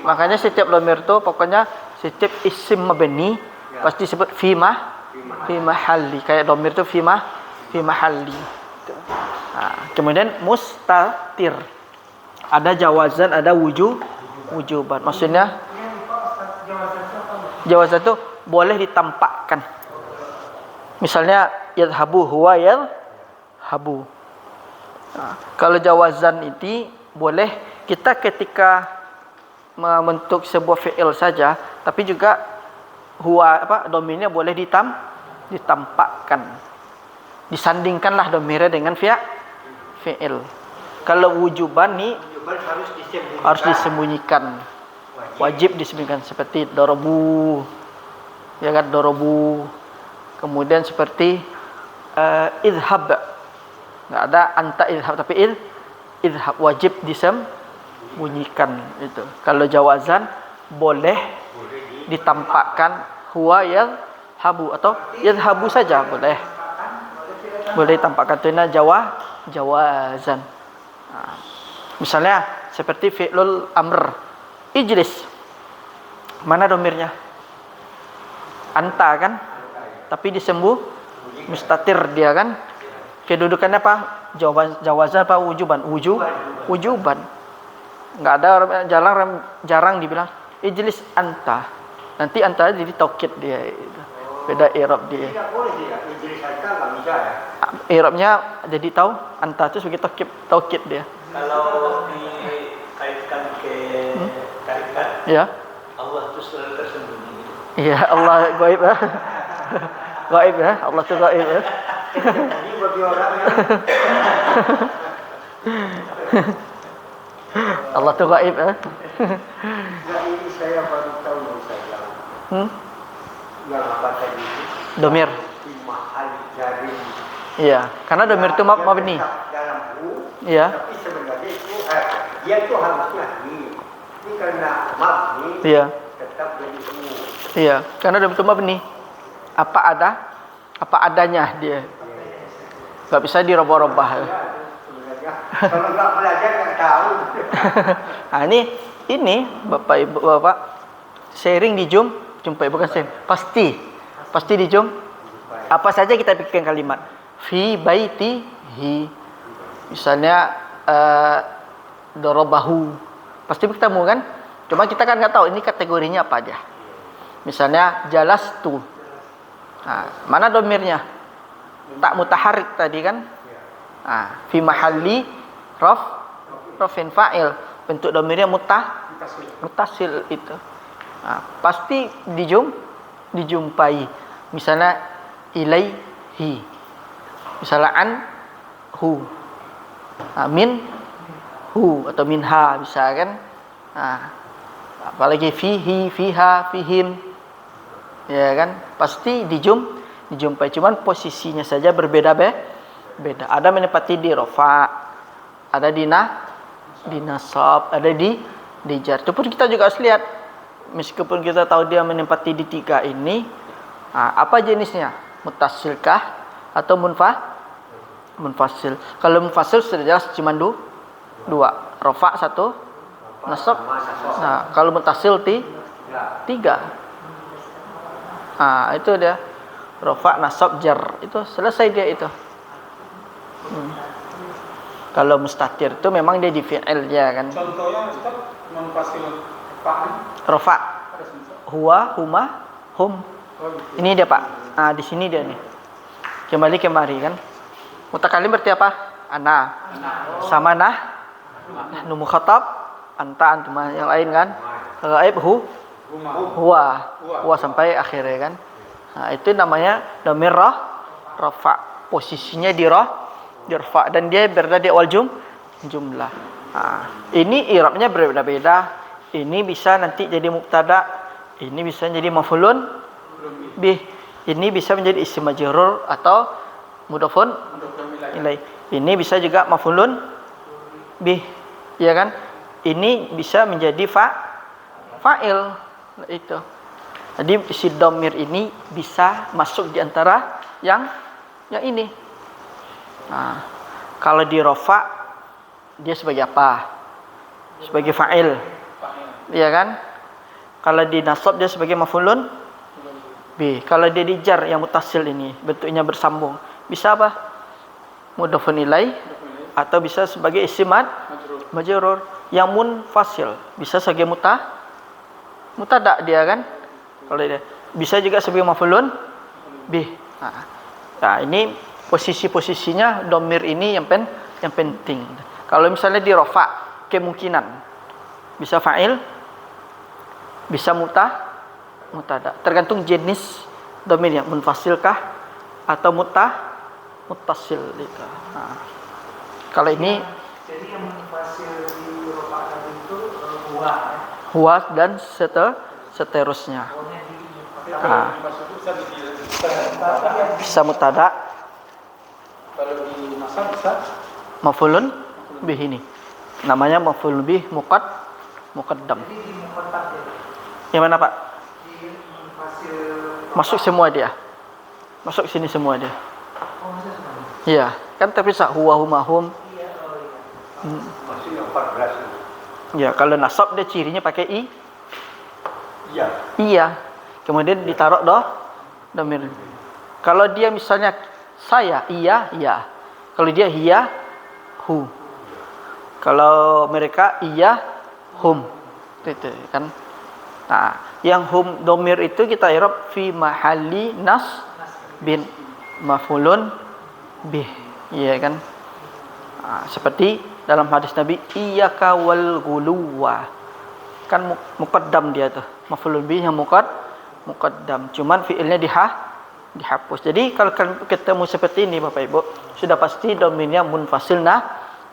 A: Makanya setiap dhamir itu pokoknya setiap isim mabni pasti sebut fi mahalli. Kayak dhamir itu fi mahalli. Gitu. Nah, kemudian mustatir. Ada jawazan, ada wujuban. Maksudnya jawazan itu boleh ditampakkan. Misalnya yadhabu huwa yadhabu. Nah, kalau jawazan ini boleh kita ketika membentuk sebuah fi'il saja, tapi juga huwa domirnya boleh ditampakkan. Disandingkanlah domirnya dengan fi'il. Kalau wujuban nih harus disembunyikan. Wajib disembunyikan seperti dorobu. Ya kan, dorobu. Kemudian seperti idhab. Enggak ada anta idhab, tapi idhab wajib disembunyikan itu. Kalau jawazan boleh ditampakkan huwa yadhabu atau yadhabu saja boleh. Boleh ditampakkan itu jawazan. Nah, misalnya seperti fi'lul amr. Ijlis. Mana domirnya? Anta kan? Tapi mustatir dia kan? Kedudukannya apa? Jawazan apa wujuban? Wujuban. Enggak ada jarang dibilang ijlis anta. Nanti anta jadi taukid dia. Beda i'rab dia.
C: Tidak boleh tidak ijlis anta enggak bisa ya.
A: I'rabnya jadi tahu anta itu sebagai taukid dia.
D: Kalau dikaitkan ke tarikat,
A: Ya.
D: Allah itu selalu tersembunyi.
A: Iya, Allah gaib ya. Gaib ya, Allah itu gaib ya.
C: Jadi bagi orang yang
A: Allah itu gaib ya.
C: enggak, ini saya baru tahu Ustaz. Yang apa tadi itu?
A: Domir.
C: Fi mahal jarin.
A: Iya, karena domir itu mabni.
C: Dalam
A: Iya.
C: tapi sebenarnya itu dia itu harusnya ini karena mabni
A: Iya.
C: tetap jadi
A: Iya, karena domir itu mabni. Apa adanya dia. Enggak bisa dirubah-rubah.
C: sebenarnya kalau nggak belajar nggak tahu.
A: Nah, ini Bapak Ibu Bapak sharing di Zoom, jumpa bukan sharing. Pasti di Zoom. Apa saja kita bikin kalimat fi baitihi. Misalnya dorobahu. Pasti ketemu kan? Cuma kita kan nggak tahu ini kategorinya apa aja. Misalnya jalastu. Nah, mana domirnya? Tak mutaharik tadi kan? Nah, fi mahalli rafin fa'il. Bentuk domirnya mutasil itu. Nah, pasti dijumpai. Misalnya ilaihi. Misalnya anhu. Nah, minhu atau minha bisa kan? Nah, apalagi fihi, fiha, fihim. Ya kan? Pasti dijumpai. Cuman posisinya saja beda. Ada menempati di rafa, ada di nasab, ada di jar. Itu pun kita juga harus lihat. Meskipun kita tahu dia menempati di 3 ini, apa jenisnya? Muttasilkah atau munfasil? Kalau munfasil sudah jelas cuma 2. Rafa 1, nasab. Nah, kalau muttasil 3. Itu dia. Rafa, nasab, jar. Itu selesai dia itu. Kalau mustatir itu memang dia di fi'il dia kan.
E: Contohnya Ustaz munfasil fa'il.
A: Rafa. Huwa, huma, hum. Ini dia Pak. Di sini dia nih. Kembali kemari kan. Mutakalim berarti apa? Ana. Sama nahnu mukhatab, anta, antum, yang lain kan. Ghaib huwa sampai akhirnya kan. Nah, itu namanya dhamir rafa. Posisinya di dirfa dan dia berada di awal jumlah. Ini i'rabnya berbeda-beda. Ini bisa nanti jadi mubtada, ini bisa jadi maf'ulun bih, ini bisa menjadi isim majrur atau mudhafun ilaih. Ini bisa juga maf'ulun bih, ya kan? Ini bisa menjadi fa'il itu. Jadi si dhamir ini bisa masuk di antara yang ini. Nah, kalau di rafa dia sebagai apa? Sebagai fa'il. Iya kan? Kalau di nasab dia sebagai maf'ulun bih. Kalau dia di jar yang mutasil ini bentuknya bersambung, bisa apa? Mudhafun ilaih atau bisa sebagai isim majrur yang munfasil, bisa sebagai mutada dia kan? Kalau dia bisa juga sebagai maf'ulun bih. Nah, ini posisi-posisinya dhamir ini yang penting. Kalau misalnya di rafa, kemungkinan bisa fa'il, bisa mutada. Tergantung jenis dhamirnya, munfasilkah atau muttasil itu. Nah, kalau ini
B: Jadi yang munfasil di rafa tadi itu
A: huwa dan seterusnya. Bisa mutada.
E: Kalau di nasab bisa
A: Maf'ulun bih ini. Namanya maf'ulun bih muqaddam.
B: Jadi di muqaddam ya.
A: Yang mana, Pak?
B: Di munfasil
A: Masuk semua dia. Masuk sini semua dia.
B: maksudnya sebenarnya.
A: Iya, kan terpisah huwa huma hum.
B: Iya, oh iya.
C: Masih yang 14 itu.
A: Ya, kalau nasab dia cirinya pakai i.
C: Iya.
A: Iya. Kemudian ditaruh dhamir. Kalau dia misalnya saya, iya. Kalau dia hiya, hu. Kalau mereka iya, hum. Itu kan. Nah, yang hum dhamir itu kita i'rab fi mahalli bin maf'ulun bih. Iya kan? Seperti dalam hadis Nabi, iyyaka wal ghuluwa. Kan muqaddam dia tuh. Maf'ulun bih yang muqaddam. Cuman fi'ilnya dihapus. Jadi kalau ketemu seperti ini Bapak Ibu, sudah pasti dhamirnya munfasil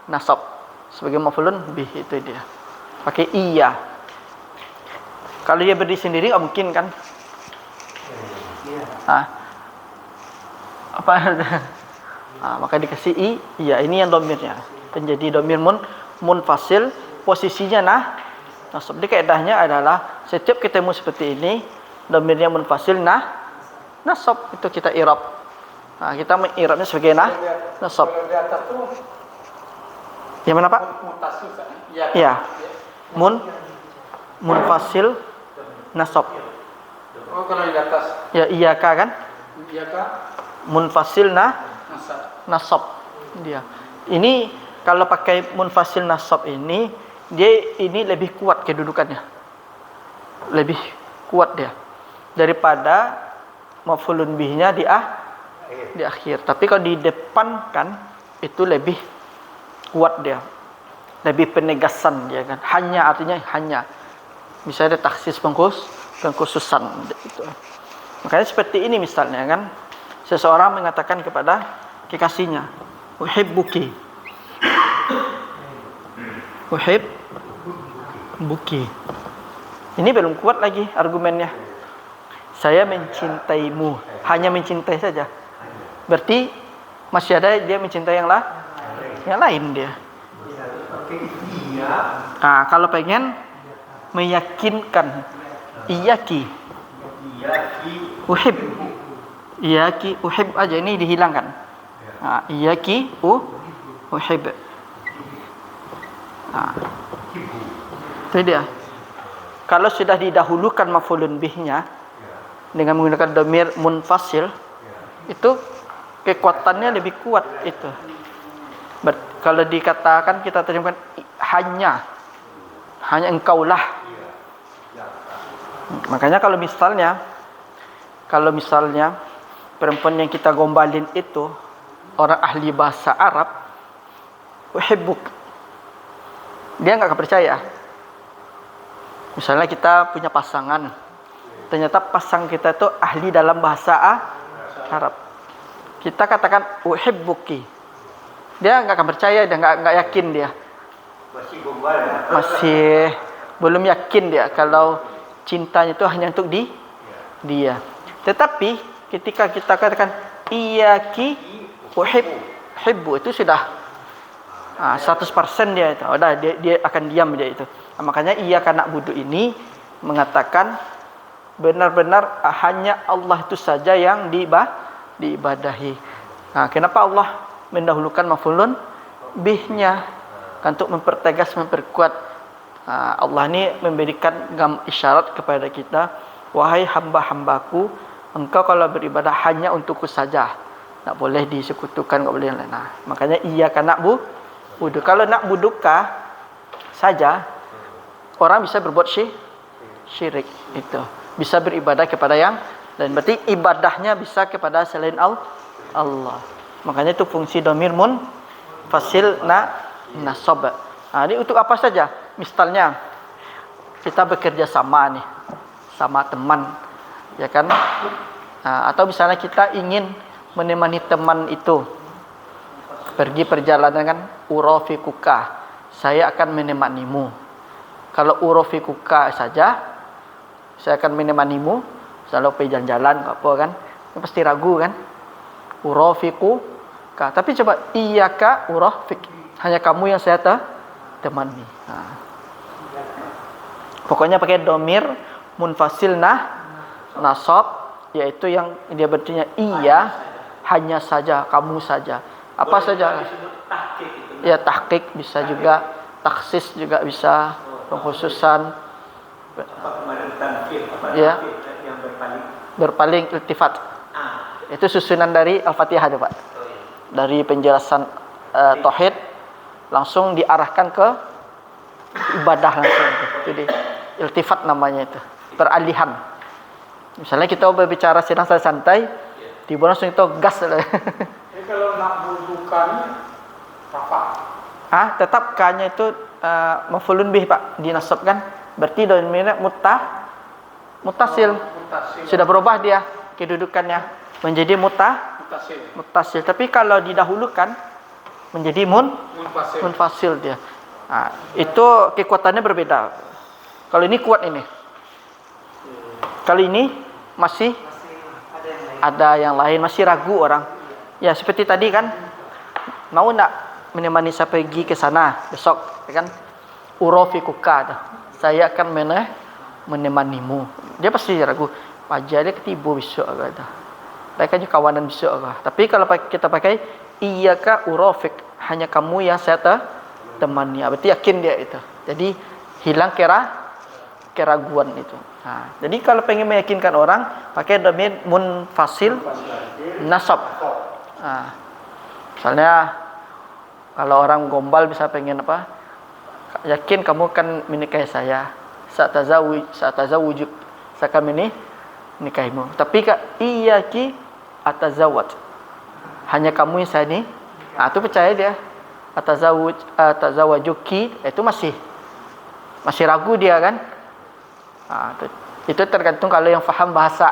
A: nasab sebagai maf'ulun bih, itu dia. Pakai iya. Kalau dia berdiri sendiri enggak mungkin kan? Maka dikasih i, iya, ini yang dhamirnya. Menjadi dhamir munfasil, posisinya nasab. Jadi kaidahnya adalah setiap ketemu seperti ini, dhamirnya munfasil nasab, itu kita i'rab. Kita meng'irabnya sebagai nasab.
E: Kalau di atas tuh
A: Yang mana, Pak?
E: mutasil kan?
A: Ya. Munfasil nasab.
E: Oh, kalau di atas
A: Ya, iyaka kan?
E: iya kah?
A: Munfasil
E: Nasab.
A: nasab dia. Ini kalau pakai munfasil nasab ini, dia ini lebih kuat kedudukannya. Lebih kuat dia daripada maf'ulun bihnya di akhir. Tapi kalau di depan kan itu lebih kuat dia. Lebih penegasan dia kan. Hanya artinya hanya. Misalnya ada taksis pengkhususan itu. Makanya seperti ini misalnya kan, seseorang mengatakan kepada kekasihnya, uhibbuki. Uhibbuki. Ini belum kuat lagi argumennya. Saya mencintaimu, hanya mencintai saja. Berarti masih ada dia mencintai yang lain dia. Kalau pengen meyakinkan, iyaki uhib, iyaki uhib aja, ini dihilangkan. Iyaki uhib. Itu dia. Kalau sudah didahulukan maf'ulun bihnya dengan menggunakan dhamir munfasil, itu kekuatannya lebih kuat itu. Kalau dikatakan, kita terjemahkan hanya engkaulah. Makanya kalau misalnya perempuan yang kita gombalin itu orang ahli bahasa Arab, uhibbuk, dia nggak percaya. Misalnya kita punya pasangan, ternyata pasangan kita itu ahli dalam bahasa Arab. Kita katakan uhibbuki, Dia nggak akan percaya, dia nggak yakin dia.
C: Masih gombal ya.
A: Masih belum yakin dia kalau cintanya itu hanya untuk dia. Tetapi ketika kita katakan iyaki uhibbu itu sudah 100% dia itu. Udah dia akan diam dia itu. Makanya iyyaka na'budu ini mengatakan benar-benar hanya Allah itu saja yang diibadahi. Nah, kenapa Allah mendahulukan maf'ulun bihnya untuk mempertegas, memperkuat. Allah ini memberikan isyarat kepada kita, wahai hamba-hambaku, engkau kalau beribadah hanya untukku saja, tak boleh disekutukan, tak boleh yang lain. Nah, makanya iyyaka na'budu. Kalau na'buduka saja, orang bisa berbuat syirik itu, bisa beribadah kepada yang lain. Berarti ibadahnya bisa kepada selain Allah. Makanya itu fungsi dhamir munfasil nasab. Nah, ini untuk apa saja? Misalnya kita bekerja sama nih, sama teman, ya kan? Atau misalnya kita ingin menemani teman itu pergi perjalanan, kan? Urafikuka, saya akan menemanimu. Kalau urafikuka saja, saya akan menemanimu. Kalau pergi jalan-jalan, apa kan? Pasti ragu kan? Urafikuka. Tapi coba iyyaka urafik, hanya kamu yang saya temani. Pokoknya pakai domir munfasil nasab, yaitu yang dia berartinya iya, hanya saja, kamu saja. Apa saja? Ya, tahqiq bisa juga, taksis juga bisa, pengkhususan. Ya,
D: yang
A: berpaling iltifat. Itu susunan dari Al-Fatihah itu, Pak. Dari penjelasan tauhid langsung diarahkan ke ibadah langsung. Jadi iltifat namanya itu, peralihan. Misalnya kita berbicara sedang santai, tiba langsung itu gas.
E: Jadi kalau nak budukan apa?
A: Tetap K-nya itu maf'ulun bih, Pak, dinasabkan. Berarti domirnya mutasil. Sudah berubah dia kedudukannya menjadi mutasil. Tapi kalau didahulukan menjadi munfasil dia. Itu kekuatannya berbeda. Kalau ini kuat ini. Kalau ini masih ada yang lain, masih ragu orang. Ya seperti tadi kan, mau nak menemani saya pergi ke sana besok, ya kan? Urafikuka, saya akan menemanimu. Dia pasti ragu. Pajar dia ketibu besok kata. Mereka je kawanan besok kata. Tapi kalau kita pakai iyyaka urafik, hanya kamu yang saya temani. Berarti yakin dia itu. Jadi hilang keraguan itu. Jadi kalau pengen meyakinkan orang, pakai dhamir munfasil nasab. Misalnya kalau orang gombal bisa pengen apa? Yakin kamu akan menikahi saya. Sa'tazawujuk. Saya akan menikahimu. Tapi iyyaki atazawwaj. Hanya kamu yang saya ini. Itu percaya dia. Atazawajuki, itu masih ragu dia kan? Itu tergantung kalau yang faham bahasa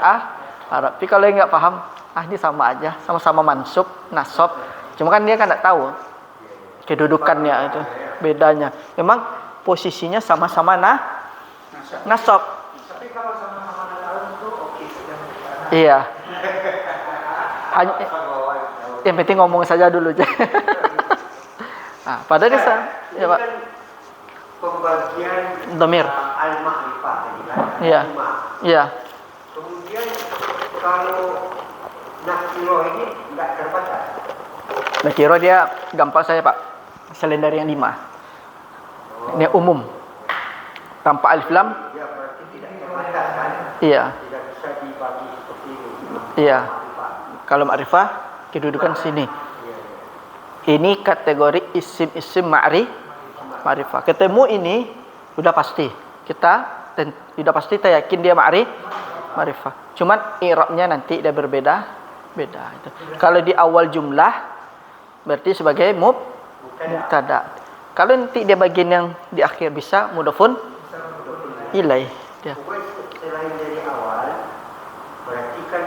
A: Arab. Tapi kalau yang enggak paham, ini sama aja, sama-sama mansub, nasab. Cuma kan dia kan enggak tahu kedudukannya itu, bedanya. Memang posisinya sama-sama nasab.
B: Tapi kalau sama-sama tahu itu oke sudah.
A: Iya. Yang penting ngomong saja dulu aja. Pada desa, ya Pak.
C: Pembagian
A: Dhamir.
C: al-ma'rifah tadi kan.
A: Iya. Iya.
C: Kemudian kalau nakiro ini enggak terbatas.
A: Nakiro dia gampang saja, Pak. Selain dari yang 5. Ini umum. Tanpa alif lam.
C: Ya berarti tidak terbatas kan.
A: Iya.
C: Tidak bisa dibagi seperti itu.
A: Iya. Kalau ma'rifah kedudukan sini. Ini kategori isim ma'rifah. Ketemu ini sudah pasti. Sudah pasti kita yakin dia ma'rifah. Cuman i'rabnya nanti dia berbeda. Itu. Kalau di awal jumlah berarti sebagai mubtada. Kalau nanti dia bagian yang di akhir bisa mudhafun ilaih. Dia.
C: Selain dari awal, berarti kan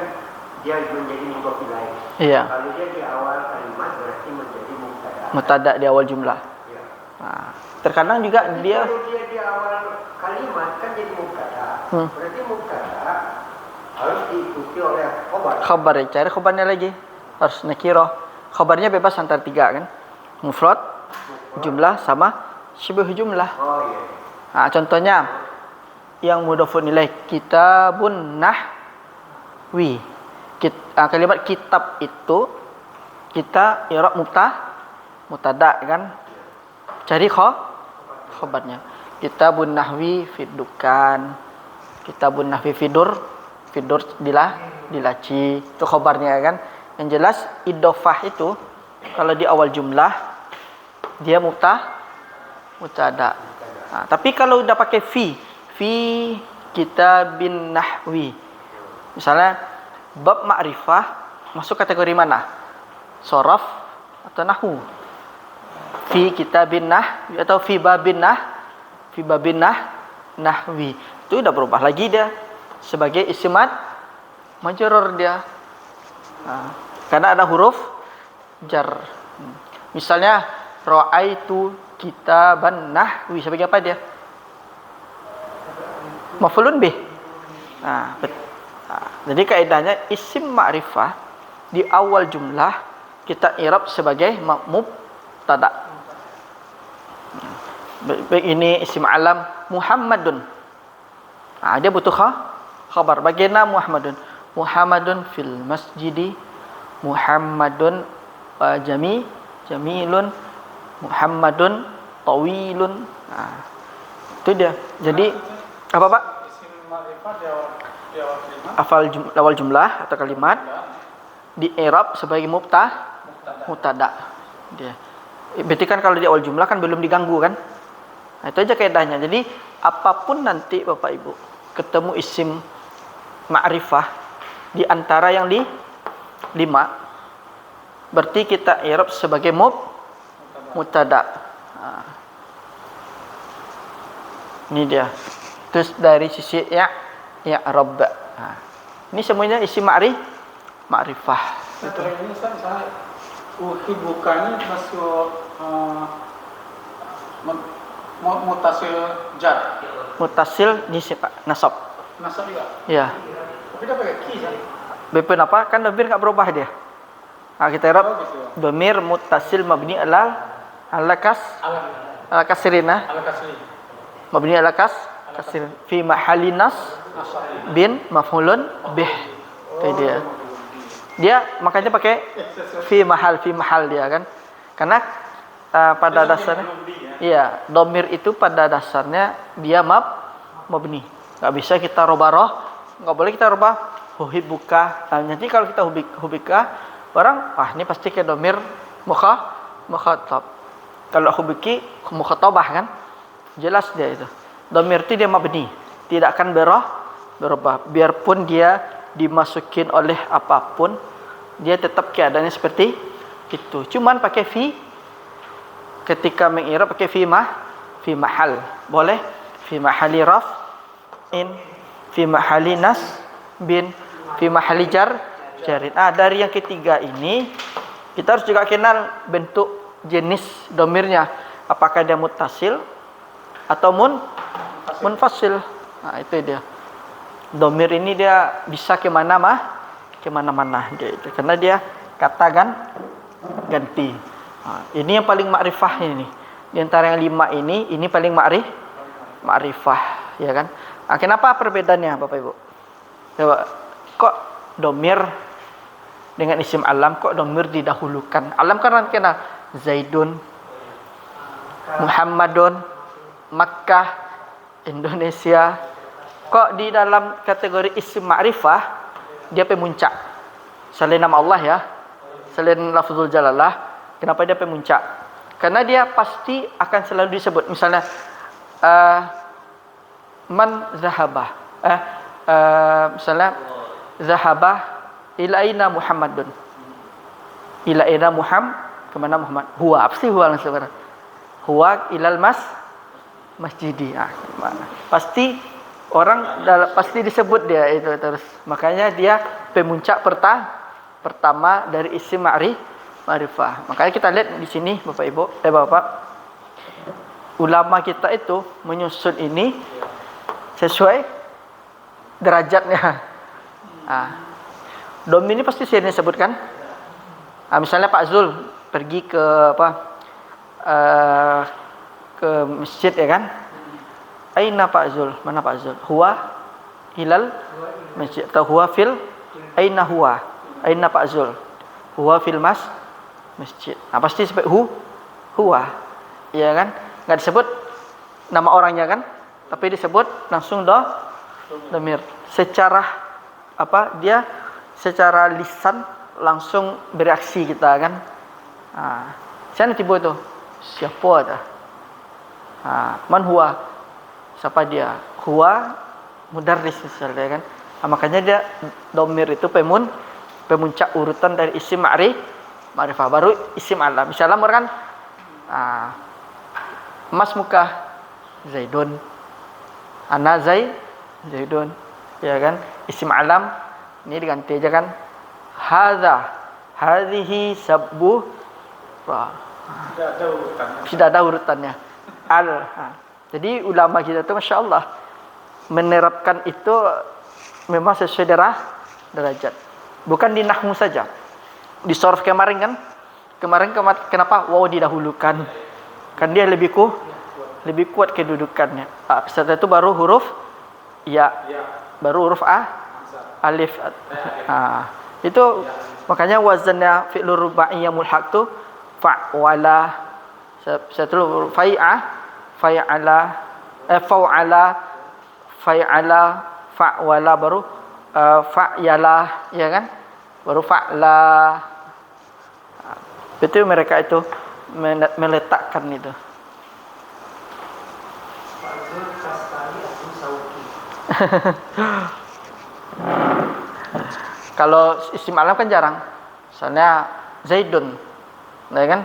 C: dia menjadi mudhof ilaih.
A: Iya.
C: Kalau dia di awal kalimat berarti menjadi mubtada.
A: Mubtada di awal jumlah.
C: Ya.
A: Nah, terkadang juga
C: Tapi
A: dia
C: kalau dia di awal kalimat kan jadi mubtada. Berarti mubtada harus diikuti oleh khobar.
A: khabar, cari khabarnya lagi. Harus nakirah. Khabarnya bebas antara 3 kan. Mufrad, jumlah sama syibh jumlah.
C: Oh iya.
A: Nah, contohnya yang mudhofun ilaih kitabun nahwi. Kalimat kitab itu kita i'rab mubtada kan. Cari khabarnya. Kitabun nahwi fid dukan. Kitabun nahwi fidur dilaci. Itu khabarnya kan. Yang jelas idhofah itu kalau di awal jumlah dia mubtada. Nah, tapi kalau udah pakai fi kitabin nahwi. Misalnya bab ma'rifah masuk kategori mana? Sharaf atau nahwu? Fi kitabin nahwi atau fi babin nahwi. Itu udah berubah lagi dia sebagai isim majrur dia. Nah, karena ada huruf jar. Misalnya ra'aitu kitaban nahwi sebagai apa dia? Maf'ulun bih. Nah, jadi kaidahnya isim ma'rifah di awal jumlah kita i'rab sebagai mubtada. Baik ini isim alam Muhammadun. Nah, dia butuh khabar. Bagaimana Muhammadun? Muhammadun fil masjidi. Muhammadun jamilun. Muhammadun tawilun. Nah, itu dia. Jadi apa Pak?
E: Isim ma'rifah di awal kalimat.
A: Awal jumlah atau kalimat di i'rab sebagai mubtada. Dia. Berarti kan kalau di awal jumlah kan belum diganggu kan? Nah, itu aja kaidahnya. Jadi apapun nanti Bapak Ibu ketemu isim ma'rifah di antara yang 5 berarti kita i'rab sebagai mubtada. Nah. Ini dia. Terus dari sisi i'rab. Nah. Ini semuanya isim ma'rifah. Gitu.
E: Ini saya bukannya masuk mutasil jar.
A: Mutasil di nasab.
E: Nasab juga.
A: Ya.
E: Tapi dia pakai ki kan?
A: BP apa? Kan domir enggak berubah dia. Nah, kita i'rab domir muttasil mabni ala kasrina.
E: Ala kasri.
A: Mabni ala kasrin fi mahalli nas bin maf'ulun bih. Itu dia. Dia makanya pakai fi mahal dia kan. Karena pada dasarnya iya, domir itu pada dasarnya dia mabni. Enggak bisa kita robah nggak boleh kita rubah huhibuka. Nah, nanti kalau kita hubika orang ini pasti ke domir mukhatab. Kalau hubiki mukhatabah kan jelas dia itu domir itu dia mabni, tidak akan berubah biarpun dia dimasukin oleh apapun dia tetap keadaannya seperti itu. Cuman pakai fi ketika mengirab pakai fi mahal boleh fi mahali raf'in fi mahali nas bin fi mahali jarin. Dari yang ketiga ini kita harus juga kenal bentuk jenis domirnya, apakah dia muttasil atau munfasil. Nah, itu dia. Domir ini dia bisa kemana-mana dia itu, karena dia kata ganti. Nah, ini yang paling ma'rifah ini. Di antara yang 5 ini paling ma'rifah, ya kan? Nah, kenapa perbedaannya Bapak Ibu? Coba, kok domir dengan isim alam, kok domir didahulukan? Alam kan kena Zaidun, Muhammadun, Makkah, Indonesia. Kok di dalam kategori isim ma'rifah dia pemuncak? Selain nama Allah ya, selain lafzul jalalah, kenapa dia pemuncak? Karena dia pasti akan selalu disebut. Misalnya man zahabah, misalnya zahabah ila aina Muhammadun, ila aina kemana Muhammad? Huwa, apa sih huwa langsung? Huwa ilal masjidi. Pasti orang pasti disebut dia itu terus. Makanya dia pemuncak pertama dari isim ma'rifah. Makanya kita lihat di sini Bapak Ibu, Bapak, ulama kita itu menyusun ini sesuai derajatnya. Dom ini pasti saya sebutkan. Misalnya Pak Zul pergi ke ke masjid ya kan? Aina Pak Zul? Mana Pak Zul? Huwa hilal masjid atau huwa fil aina huwa? Aina Pak Zul? Huwa fil masjid. Pasti sebut huwa. Iya kan? Enggak disebut nama orangnya kan? Tapi disebut langsung domir. Secara dia secara lisan langsung bereaksi kita kan? Saya tiba tu. Siapa dah? Man huwa? Siapa dia? Huwa mudarris misalnya kan. Makanya dia domir itu pemuncak urutan dari isim ma'rifah baru isim alam. Misalnya kan Mas muka Zaidun. Ana Zaidun. Ya kan? Isim alam ini diganti aja kan. Hadhihi sabbu. Tidak ada urutannya. Jadi ulama kita tu Masya Allah menerapkan itu memang sesuai derajat. Bukan di nahwu saja. Di sorf kemarin kan. Kenapa waw didahulukan? Kan dia lebih kuat kedudukannya. Setelah itu baru huruf ya. Baru huruf alif. Itu makanya wazannya fi'lur rubaiyah mulhaq tu fa'wala. Setelah fa'ala fa'wala baru fa'yala ya kan, baru fa'la. Betul mereka itu meletakkan itu. Kalau isim alam kan jarang. Misalnya Zaidun, ya kan?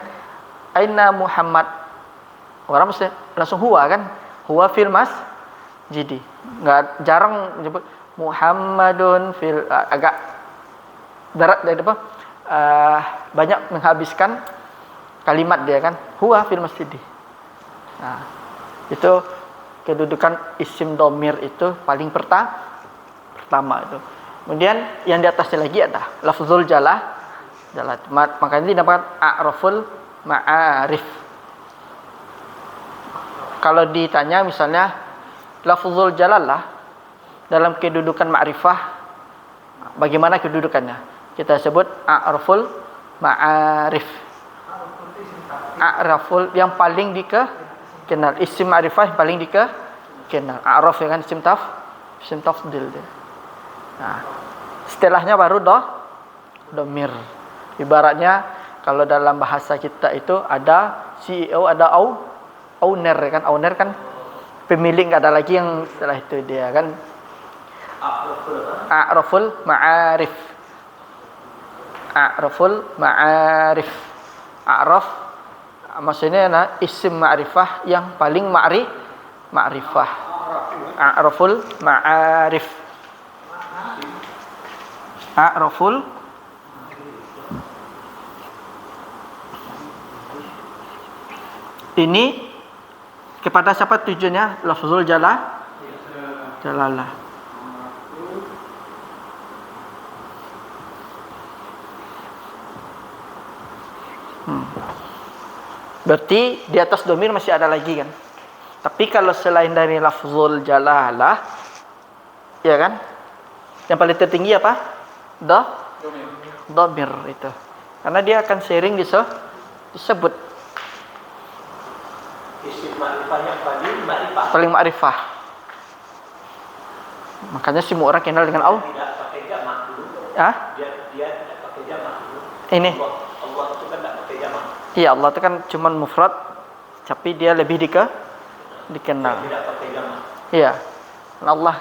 A: Aina Muhammad. Orang mesti langsung huwa kan? Huwa fil masjid. Enggak jarang menyebut Muhammadun fil, agak darat dari apa? Banyak menghabiskan kalimat dia kan? Huwa fil masjid. Nah, itu kedudukan isim domir itu paling pertama itu. Kemudian yang di atasnya lagi ada lafzul jalah. Makanya dinamakan a'raful ma'arif. Kalau ditanya misalnya lafzul jalalah dalam kedudukan ma'rifah, bagaimana kedudukannya? Kita sebut a'raful ma'arif. A'raful yang paling dikenal, isim ma'rifah yang paling dikenal. A'raf ya kan, isim tafdil dia. Nah, setelahnya baru domir. Ibaratnya kalau dalam bahasa kita itu ada CEO, ada owner kan. Owner kan pemilik, enggak ada lagi yang setelah itu dia kan. A'raful ma'arif. A'raful ma'arif. A'raf maksudnya adalah isim ma'rifah yang paling ma'rifah. A'raful ma'arif. A'raful ini kepada siapa tujuannya? Lafzul jalalah. Berarti di atas domir masih ada lagi kan? Tapi kalau selain dari lafzul jalalah, ya kan? Yang paling tertinggi apa? Domir itu. Karena dia akan sering disebut.
D: Isim ma'rifah yang
A: paling ma'rifah. Makanya semua orang kenal dengan Allah.
D: Tidak pakai jamak dulu. Dia tidak pakai jamak dulu.
A: Ini.
D: Allah itu kan tidak pakai jamak.
A: Iya, Allah itu kan cuma mufrad, tapi dia lebih dikenal.
D: Dia tidak pakai jamak.
A: Iya. Allah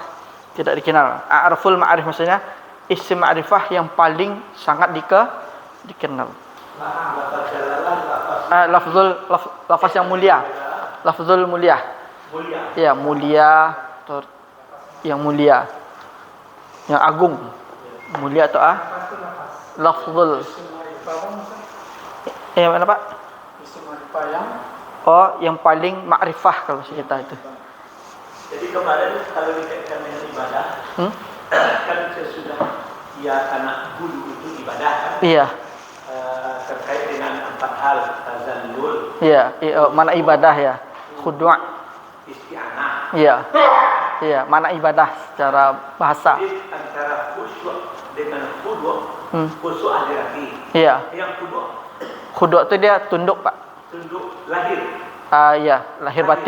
A: tidak dikenal. A'raful ma'arif maksudnya isim ma'rifah yang paling sangat dikenal. Lafaz yang mulia. Lafzul mulia. Iya, mulia. yang mulia, yang agung. Mulia tu
B: Lepas tu lepas.
A: lafzul.
E: Isim ma'rifah apa maksud?
A: Mana Pak?
E: Isim ma'rifah yang
A: Oh, yang paling makrifah kalau kita itu.
D: Jadi kemarin kalau dikaitkan dengan ibadah, kan sesudah ya karena wudu itu ibadah kan?
A: Iya.
D: Terkait dengan 4 hal, tazallul,
A: Iya, mana ibadah ya? Khudu'.
D: isti'anah.
A: Iya. Iya, mana ibadah secara bahasa.
D: Jadi antara khusyuk dengan khudu', khusyuk ada lagi.
A: Iya.
D: Yang khudu'
A: Khudu' tu dia tunduk, Pak.
D: tunduk lahir.
A: Iya, lahir batin.